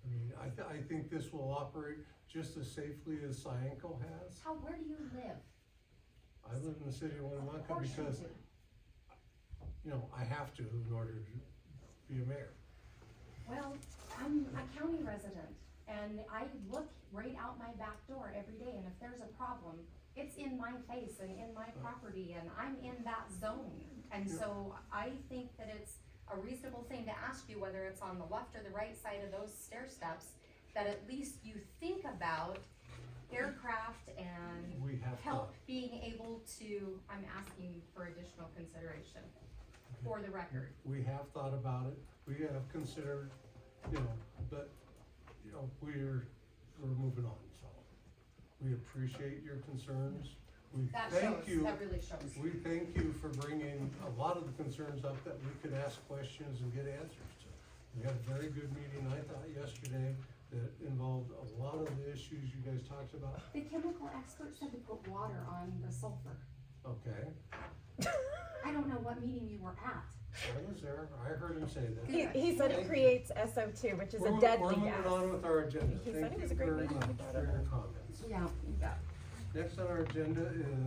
I mean, I think this will operate just as safely as Cyanco has. Where do you live? I live in the city of Of Winnemucca course you because, do. I have to in order to be a mayor. Well, I'm a county resident, and I look right out my back door every day, and if there's a problem, it's in my face and in my property, and I'm in that zone. And so I think that it's a reasonable thing to ask you, whether it's on the left or the right side of those stair steps, that at least you think about aircraft and We have help thought. being able to, I'm asking for additional consideration, for the record. We have thought about it, we have considered, but, we're moving on, so. We appreciate your concerns. We That thank shows, you. that really shows. We thank you for bringing a lot of the concerns up that we could ask questions and get answers to. We had a very good meeting, I thought, yesterday that involved a lot of the issues you guys talked about. The chemical expert said to put water on the sulfur. Okay, I don't know what meeting you were at. I was there, I heard him say that. He said it creates SO2, which is a We're deadly moving gas. on with our agenda. He said Thank it was you a great very meeting. much He brought for it your up. comments. Yeah, you bet. Next on our agenda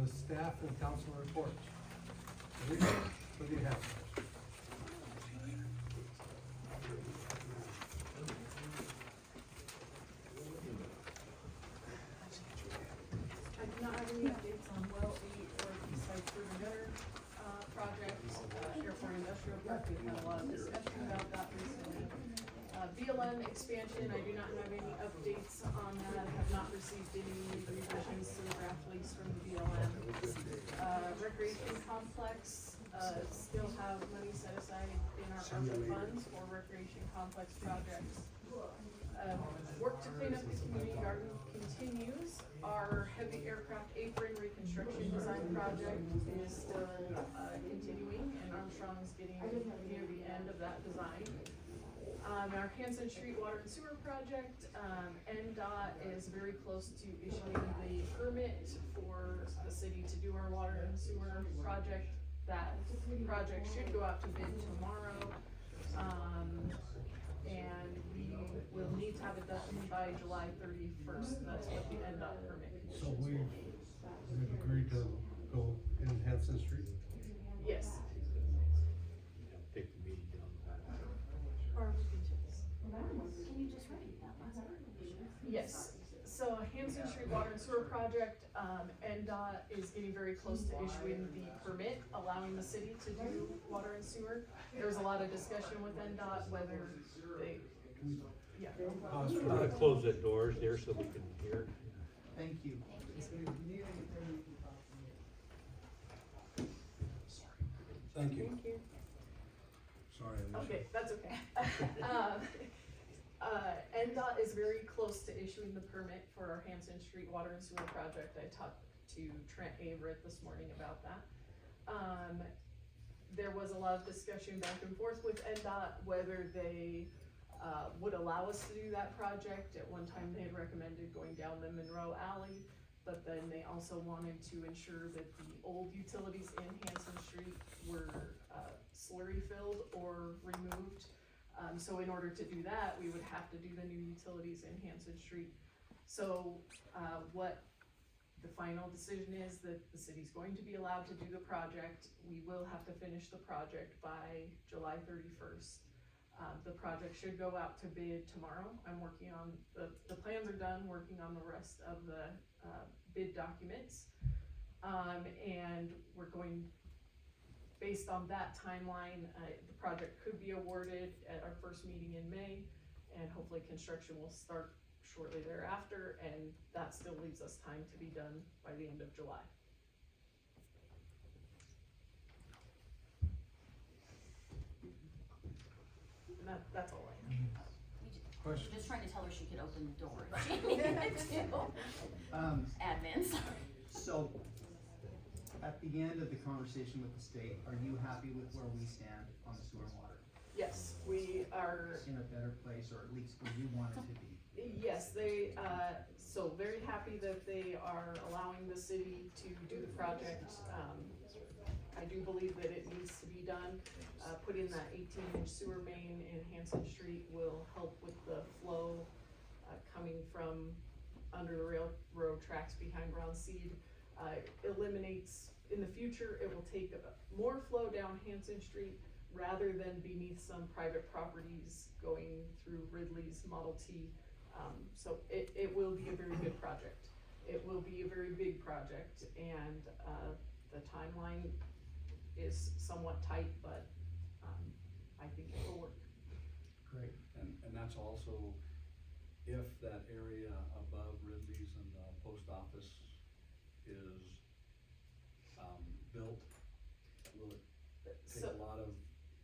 is staff and council reports. Lisa, what do you have for us? I do not have any updates on well 8 or East Side Curb and Gutter, projects, Airport Industrial Park, we've had a lot of discussion about that recently. BLM expansion, I do not have any updates on that, I have not received any revisions to the draft lease from the BLM. complex, still have money set aside in our ARPA funds for recreation complex projects. Work to clean up the community garden continues. Our heavy aircraft apron reconstruction design project is still, continuing, and Armstrong's getting near the end of that design. Our Hanson Street Water and Sewer project, NDOT is very close to issuing the permit for the city to do our water and sewer project. That project should go out to bid tomorrow. And we will need to have it done by July 31st, that's what the NDOT permit So conditions will be. we've agreed to go in Hanson Street? Yes. Take the meeting down. Or we can just. Can you just repeat that last part? Yes, so Hanson Street Water and Sewer Project, NDOT is getting very close to issuing the permit, allowing the city to do water and sewer. There was a lot of discussion with NDOT whether they, yeah. Close the doors there so we can hear. Thank you. Thank you. Thank you. Sorry, Alicia. Okay, that's okay. NDOT is very close to issuing the permit for our Hanson Street Water and Sewer Project. I talked to Trent Averett this morning about that. There was a lot of discussion back and forth with NDOT whether they would allow us to do that project. At one time, they had recommended going down the Monroe Alley, but then they also wanted to ensure that the old utilities in Hanson Street were slurry filled or removed. So in order to do that, we would have to do the new utilities in Hanson Street. So what the final decision is that the city's going to be allowed to do the project. We will have to finish the project by July 31st. The project should go out to bid tomorrow. I'm working on, the plans are done, working on the rest of the bid documents. And we're going, based on that timeline, the project could be awarded at our first meeting in May, and hopefully construction will start shortly thereafter, and that still leaves us time to be done by the end of July. And that's all I have. Question? Just trying to tell her she could open the door if she needed to. Admin, sorry. So, at the end of the conversation with the state, are you happy with where we stand on the sewer and water? Yes, we are. In a better place, or at least where you want it to be? Yes, they, so very happy that they are allowing the city to do the project. I do believe that it needs to be done. Putting that 18-inch sewer main in Hanson Street will help with the flow, coming from under the railroad tracks behind Ron Seed. Eliminates, in the future, it will take more flow down Hanson Street rather than beneath some private properties going through Ridley's Model T. So it will be a very good project. It will be a very big project, and the timeline is somewhat tight, but I think it will work. Great, and that's also if that area above Ridley's and the post office is built, will it take a lot of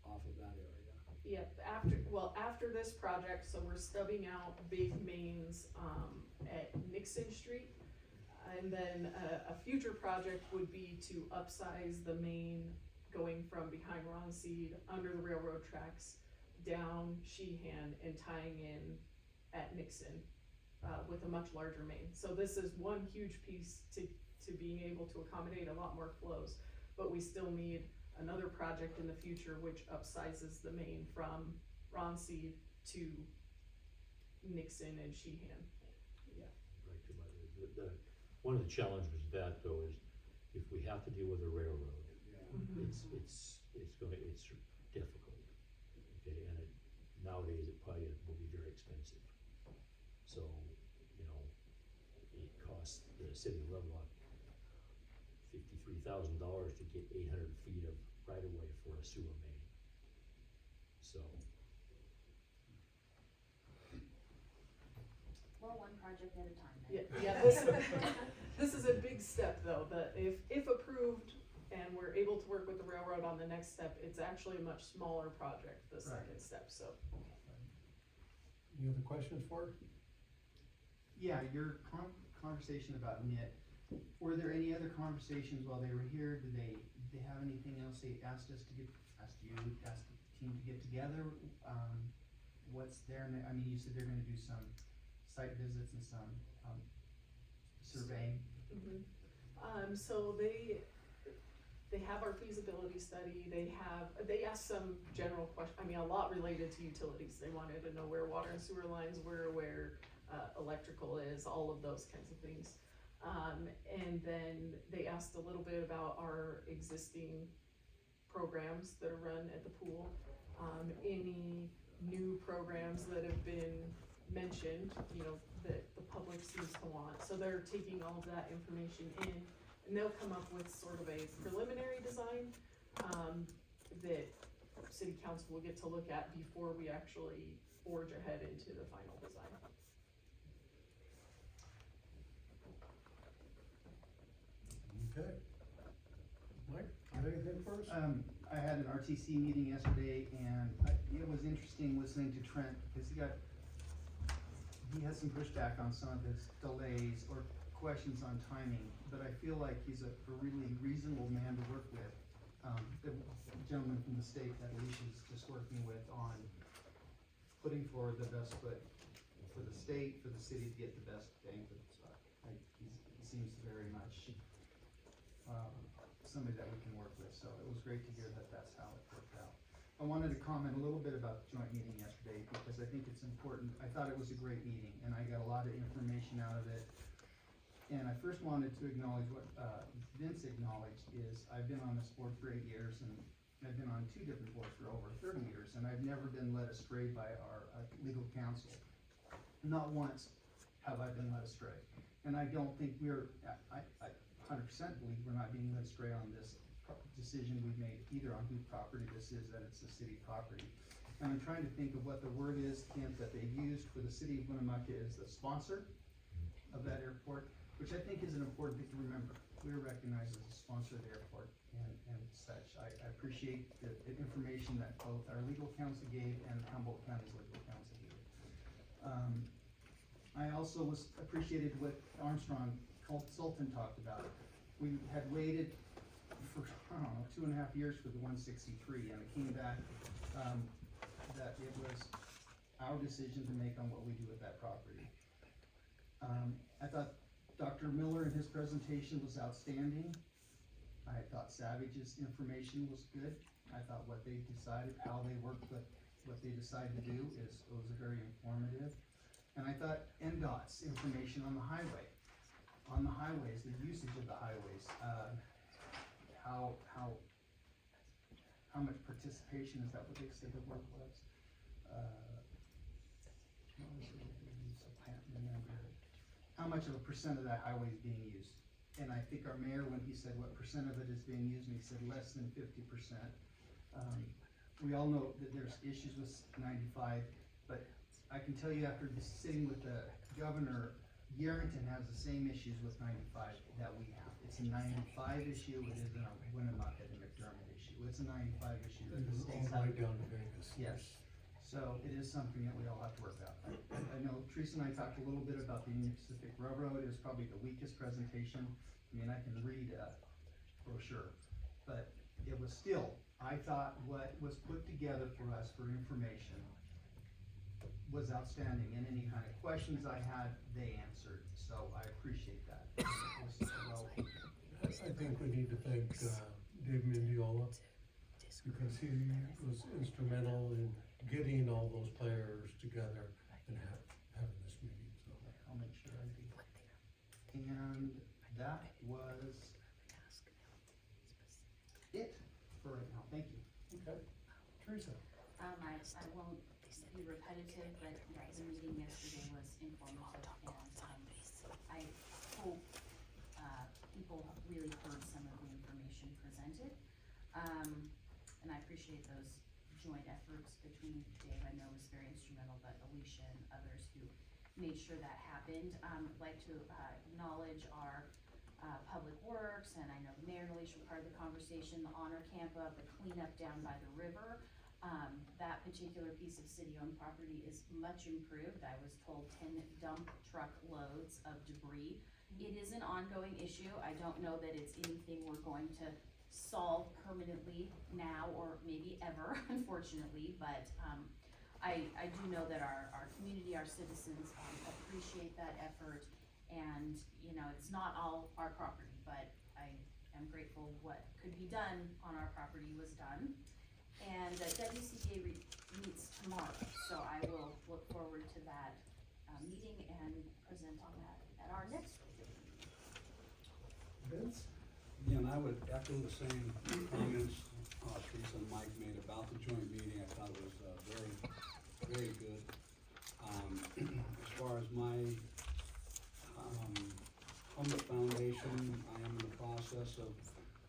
off of that area? Yeah, after this project, so we're stubbing out big mains at Nixon Street. And then a future project would be to upsize the main going from behind Ron Seed, under the railroad tracks, down Sheehan and tying in at Nixon with a much larger main. So this is one huge piece to being able to accommodate a lot more flows, but we still need another project in the future which upsizes the main from Ron Seed to Nixon and Sheehan. Yeah. Right, one of the challenges with that though is if we have to deal with a railroad, it's difficult, okay, and nowadays it probably will be very expensive. So, you know, it costs the city of Lovelock $53,000 to get 800 feet of right of way for a sewer main. So. Well, one project at a time then. Yeah, this is a big step though, that if approved, and we're able to work with the railroad on the next step. It's actually a much smaller project, the Right. second step, so. Any other questions for her? Yeah, your conversation about knit, were there any other conversations while they were here? Did they have anything else they asked us to get, asked the team to get together? What's there, I mean, you said they're gonna do some site visits and some, surveying. So they have our feasibility study, they asked some general questions, I mean, a lot related to utilities. They wanted to know where water and sewer lines were, where electrical is, all of those kinds of things. And then they asked a little bit about our existing programs that are run at the pool. Any new programs that have been mentioned, you know, that the public seems to want. So they're taking all of that information in, and they'll come up with sort of a preliminary design, that city council will get to look at before we actually forge ahead into the final design. Okay. Mike, you have anything for us? I had an RTC meeting yesterday, and it was interesting listening to Trent, because he had some pushback on some of his delays or questions on timing, but I feel like he's a really reasonable man to work with. The gentleman from the state that Alicia's just working with on putting forward the best foot for the state, for the city to get the best bang for the buck. He seems very much somebody that we can work with, so it was great to hear that that's how it worked out. I wanted to comment a little bit about the joint meeting yesterday, because I think it's important. I thought it was a great meeting, and I got a lot of information out of it. And I first wanted to acknowledge what Vince acknowledged is, I've been on this board for 8 years, and I've been on 2 different boards for over 30 years, and I've never been led astray by our legal counsel. Not once have I been led astray. And I don't think I 100% believe we're not being led astray on this decision we've made, either on whose property this is, that it's a city property. And I'm trying to think of what the word is, Kent, that they used for the city of Winnemucca is the sponsor of that airport, which I think is an important thing to remember. We're recognized as a sponsor of the airport and such. I appreciate the information that both our legal counsel gave and Humboldt County's legal counsel gave. I also appreciated what Armstrong consultant talked about. We had waited for, I don't know, 2.5 years for the 163, and it came back, that it was our decision to make on what we do with that property. I thought Dr. Miller in his presentation was outstanding. I thought Savage's information was good. I thought what they decided, how they worked with what they decided to do was very informative. And I thought NDOT's information on the highways, the usage of the highways, how much participation, is that what they said the word was? What was it? I can't remember. How much of a percent of that highway is being used? And I think our mayor, when he said what percent of it is being used, and he said less than 50%. We all know that there's issues with 95, but I can tell you after sitting with the governor, Yerington has the same issues with 95 that we have. It's a 95 issue, it isn't a Winnemucca and McDermott issue. It's a 95 issue that the state's All the way having. down to Vegas. Yes, so it is something that we all have to work out. I know Teresa and I talked a little bit about the Union Pacific Railroad. It was probably the weakest presentation. I mean, I can read a brochure, but it was still, I thought what was put together for us for information was outstanding, and any kind of questions I had, they answered, so I appreciate that. It was well. I think we need to thank Dave Mendiola, because he was instrumental in getting all those players together and having this meeting, so. I'll make sure I do. And that was it for right now, thank you. Okay, Teresa. I won't be repetitive, but the meeting yesterday was informative, and I hope, people really heard some of the information presented. And I appreciate those joint efforts between Dave, I know was very instrumental, but Alicia and others who made sure that happened. I'd like to acknowledge our public works, parks, and I know the mayor and Alicia were part of the conversation, the honor campa, the cleanup down by the river. That particular piece of city-owned property is much improved. I was told 10 dump truck loads of debris. It is an ongoing issue. I don't know that it's anything we're going to solve permanently now or maybe ever, unfortunately, but I do know that our community, our citizens appreciate that effort, and you know, it's not all our property, but I am grateful what could be done on our property was done. And WCPA meets tomorrow, so I will look forward to that meeting and present on that at our next meeting. Vince? Again, I would echo the same comments Teresa and Mike made about the joint meeting. I thought it was very, very good. As far as my Humboldt Foundation, I am in the process of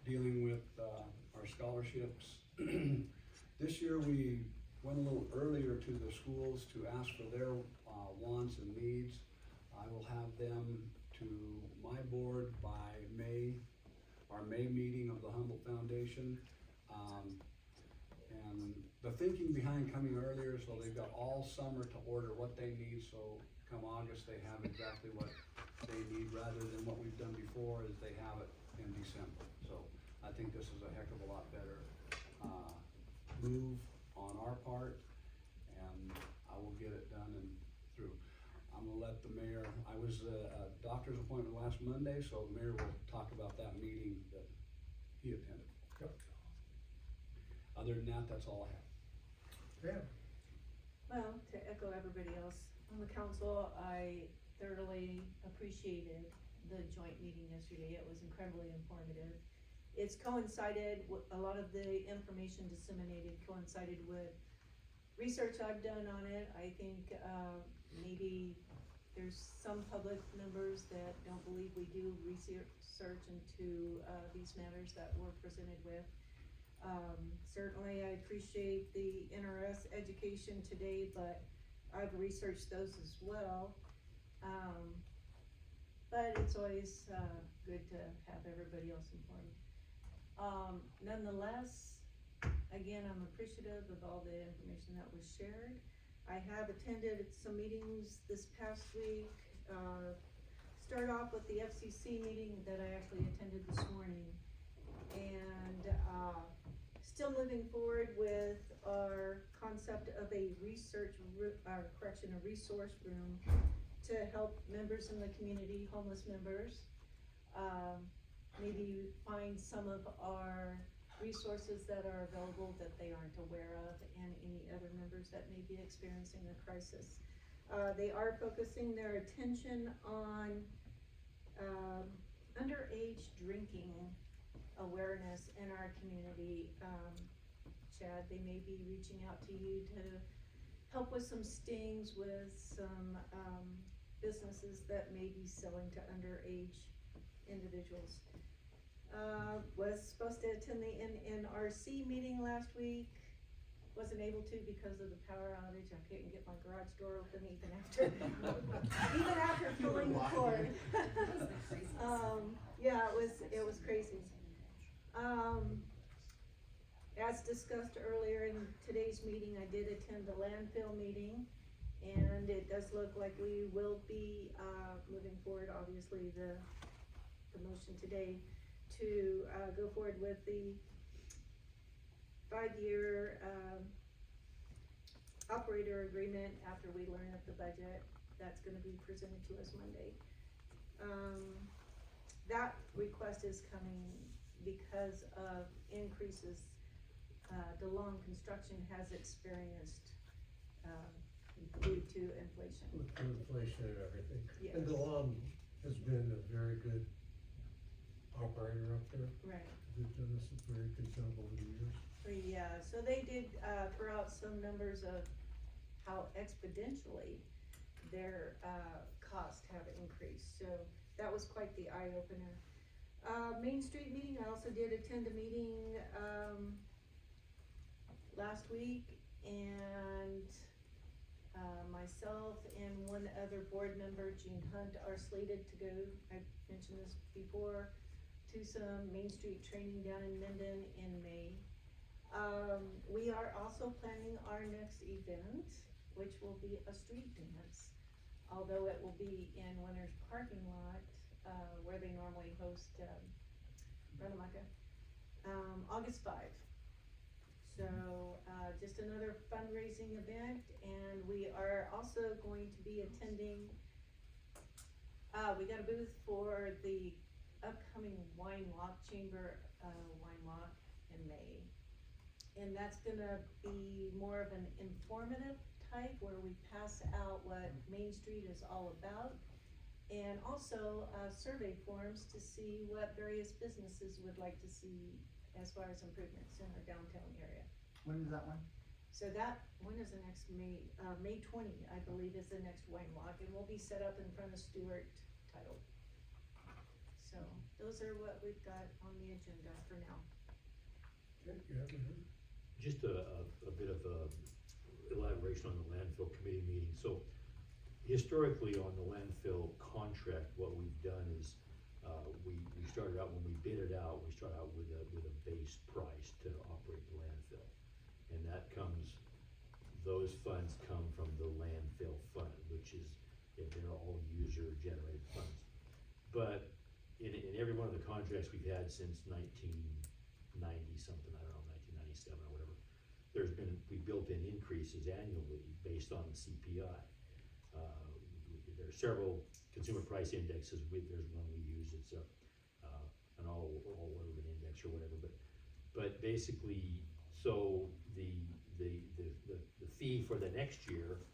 dealing with our scholarships. This year we went a little earlier to the schools to ask for their wants and needs. I will have them to my board by our May meeting of the Humboldt Foundation. And the thinking behind coming earlier, so they've got all summer to order what they need, so come August they have exactly what they need, rather than what we've done before is they have it in December. So I think this is a heck of a lot better move on our part, and I will get it done and through. I'm gonna let the mayor, I was at a doctor's appointment last Monday, so the mayor will talk about that meeting that he attended. Yep. Other than that, that's all I have. Pam? Well, to echo everybody else on the council, I thoroughly appreciated the joint meeting yesterday. It was incredibly informative. It's coincided with a lot of the information disseminated coincided with research I've done on it. I think maybe there's some public members that don't believe we do research into these matters that we're presented with. Certainly I appreciate the NRS education today, but I've researched those as well. But it's always good to have everybody else informed. Nonetheless, again, I'm appreciative of all the information that was shared. I have attended some meetings this past week. Start off with the FCC meeting that I actually attended this morning. And still moving forward with our concept of a resource room to help members in the community, homeless members, maybe find some of our resources that are available that they aren't aware of, and any other members that may be experiencing a crisis. They are focusing their attention on underage drinking awareness in our community. Chad, they may be reaching out to you to help with some stings with some businesses that may be selling to underage individuals. Was supposed to attend the NRC meeting last week, wasn't able to because of the power outage. I couldn't get my garage door open even after pulling the cord. Yeah, it was crazy. As discussed earlier in today's meeting, I did attend the landfill meeting, and it does look like we will be moving forward, obviously the motion today to go forward with the 5-year operator agreement after we learn of the budget. That's gonna be presented to us Monday. That request is coming because of increases DeLong Construction has experienced due to inflation. With inflation and everything. Yes. And DeLong has been a very good operator up there. Right. They've done us a very good job over the years. Yeah, so they did throw out some numbers of how exponentially their costs have increased. So that was quite the eye opener. Main Street meeting, I also did attend a meeting last week, and myself and one other board member, Gene Hunt, are slated to go, I've mentioned this before, to to some Main Street training down in Minden in May. We are also planning our next event, which will be a street dance. Although it will be in Winter's parking lot, where they normally host, Winnemucca, August 5. So, just another fundraising event, and we are also going to be attending, we got a booth for the upcoming wine walk, Chamber, wine walk in May. And that's gonna be more of an informative type where we pass out what Main Street is all about. And also, survey forms to see what various businesses would like to see as far as improvements in our downtown area. When is that one? So that, when is the next May, May 20, I believe, is the next wine walk, and we'll be set up in front of Stewart Title. So, those are what we've got on the agenda for now. Okay, you have anything? Just a bit of elaboration on the landfill committee meeting. So historically on the landfill contract, what we've done is, we started out, when we bid it out, we start out with a base price to operate the landfill. And that comes, those funds come from the landfill fund, which is, they're all user generated funds. But in every one of the contracts we've had since 1990 something, I don't know, 1997 or whatever, we built in increases annually based on the CPI. There are several consumer price indexes, there's one we use, it's an all urban index or whatever, but basically, so the fee for the next year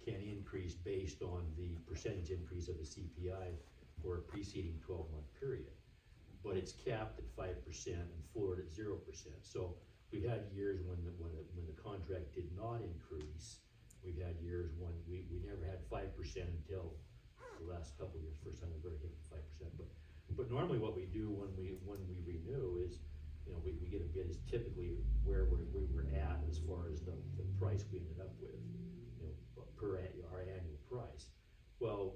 can increase based on the percentage increase of the CPI for a preceding 12-month period. But it's capped at 5% and floored at 0%. So we've had years when the contract did not increase. We've had years when we never had 5% until the last couple of years, first time we've ever hit 5%. But normally what we do when we renew is, we get a bid is typically where we were at as far as the price we ended up with, per our annual price. Well,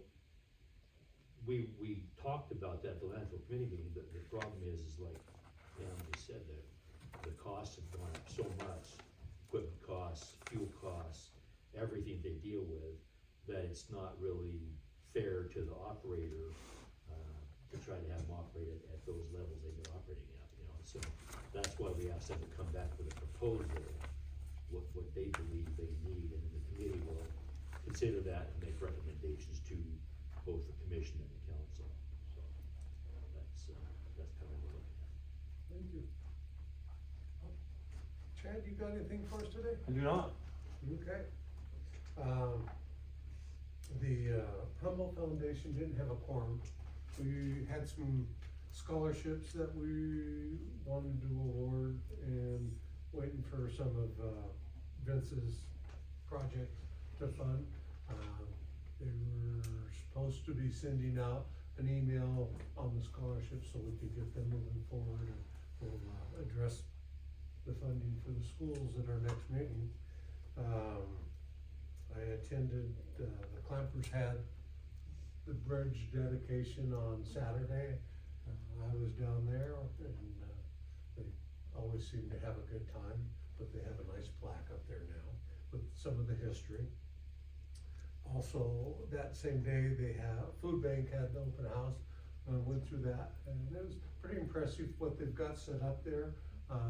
we talked about that at the landfill committee meeting, but the problem is like Dan just said, that the costs have gone up so much, equipment costs, fuel costs, everything they deal with, that it's not really fair to the operator to try to have them operate at those levels they've been operating at, so that's why we asked them to come back with a proposal, what they believe they need, and then the committee will consider that and make recommendations to both the commission and the council. So that's kind of what we're looking at. Thank you. Chad, you got anything for us today? I do not. Okay. The Humboldt Foundation didn't have a quorum. We had some scholarships that we wanted to award, and waiting for some of Vince's projects to fund. They were supposed to be sending out an email on the scholarship so we could get them moving forward, and we'll address the funding for the schools at our next meeting. I attended, the Clampers had the bridge dedication on Saturday. I was down there, and they always seem to have a good time, but they have a nice plaque up there now with some of the history. Also, that same day, Food Bank had the open house, went through that, and it was pretty impressive what they've got set up there.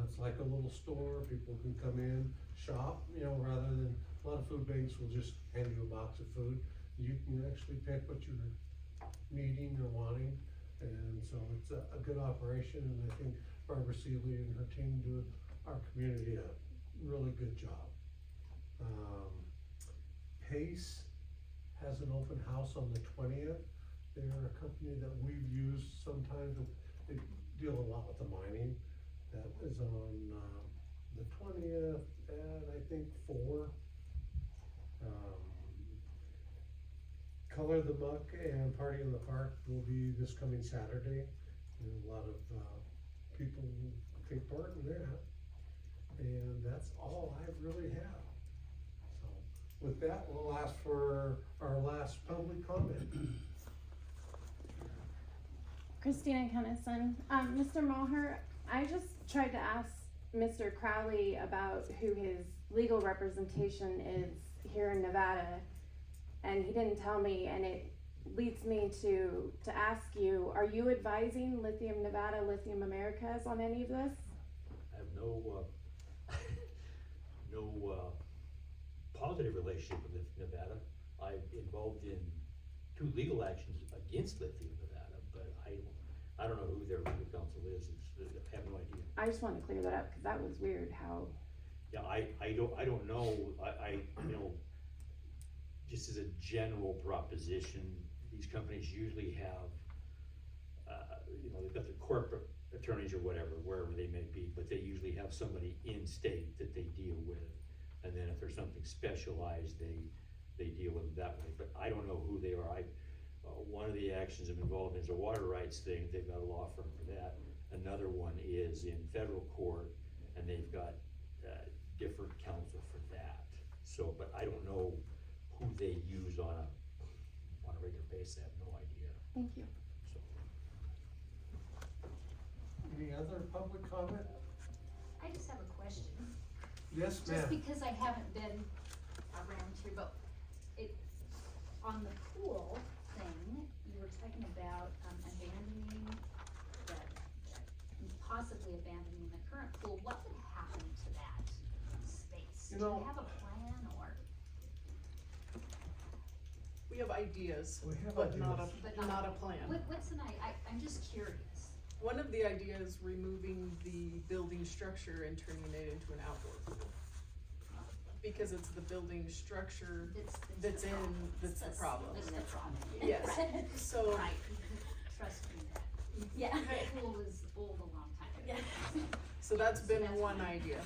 It's like a little store, people can come in, shop, rather than, a lot of food banks will just hand you a box of food. You can actually pick what you're needing or wanting, and so it's a good operation, and I think Barbara Seeley and her team do our community a really good job. Pace has an open house on the 20th. They're a company that we've used sometimes. They deal a lot with the mining. That is on the 20th at, I think, 4. Color the Muck and Party in the Park will be this coming Saturday. And a lot of people take part in that. And that's all I really have. So with that, we'll ask for our last public comment. Christina Kennison. Mr. Maher, I just tried to ask Mr. Crowley about who his legal representation is here in Nevada, and he didn't tell me, and it leads me to ask you, are you advising Lithium Nevada, Lithium Americas on any of this? I have no positive relationship with Lithium Nevada. I'm involved in 2 legal actions against Lithium Nevada, but I don't know who their legal counsel is. I have no idea. I just wanted to clear that up, because that was weird how. Yeah, I don't know, you know, just as a general proposition, these companies usually have, you know, they've got their corporate attorneys or whatever, wherever they may be, but they usually have somebody in state that they deal with. And then if there's something specialized, they deal with it that way, but I don't know who they are. One of the actions I'm involved in is a water rights thing. They've got a law firm for that. Another one is in federal court, and they've got different counsel for that. So, but I don't know who they use on a regular basis. I have no idea. Thank you. So, Any other public comment? I just have a question. Yes, ma'am. Just because I haven't been around here, but on the pool thing, you were talking about abandoning possibly abandoning the current pool. What would happen to that space? You Do know, you have a plan, or? We have ideas, We have but not a, ideas. But not a plan. What's an I'm just curious. One of the ideas, removing the building structure and turning it into an outdoor pool. Because it's the building structure that's the problem. That's the problem. Yes, so. Right, trust me that. Yeah, the pool was old a long time ago. So that's been one idea.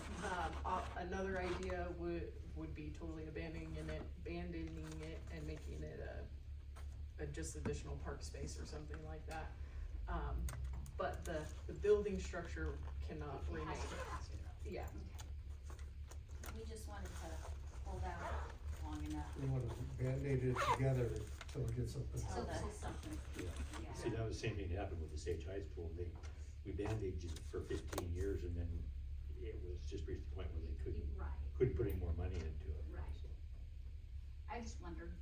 Another idea would be totally abandoning it and making it a just additional park space or something like that. But the building structure cannot It remain. has to go. Yeah. Okay. We just wanted to hold out long enough. We want to Band-Aid it together till we get something. So something. yeah. Yeah. See, that was the same thing that happened with the Sage Heights pool. We bandaged it for 15 years, and then it was just reached the point where they Right. couldn't put any more money into it. Right. So. I just wondered.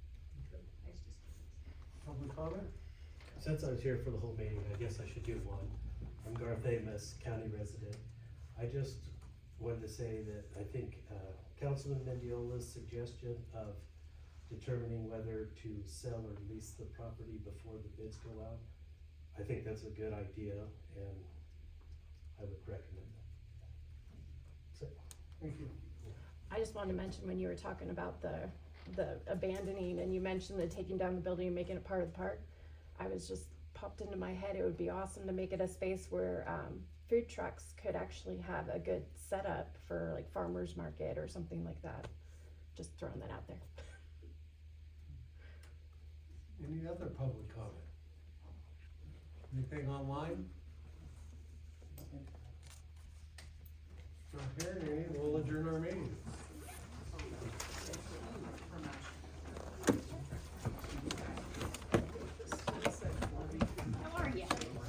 Okay. I was just curious. Public comment? Since I was here for the whole meeting, I guess I should do one. I'm Garth Amos, county resident. I just wanted to say that I think Councilman Mendiola's suggestion of determining whether to sell or lease the property before the bids go out, I think that's a good idea, and I would recommend that. So, Thank you. I just wanted to mention when you were talking about the abandoning, and you mentioned the taking down the building and making it part of the park, I was just popped into my head, it would be awesome to make it a space where food trucks could actually have a good setup for like farmer's market or something like that. Just throwing that out there. Any other public comment? Anything online? Not hearing any, we'll adjourn our meeting. How are you?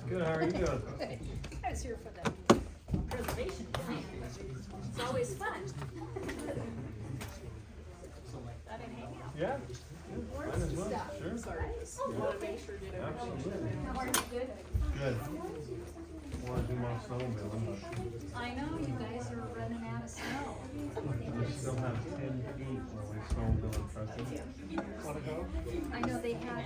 Good, how are you doing? Good. I was here for the preservation tonight. It's always fun. Thought I'd hang out. Yeah. Mine as well, sure. Sorry, just wanna make sure get everything. How are you? Good. Good. Wanna do my snowmobiling, I know, you guys are running out of snow. but we still have 10 feet where we snowmobile and trucking. Wanna go? I know they had,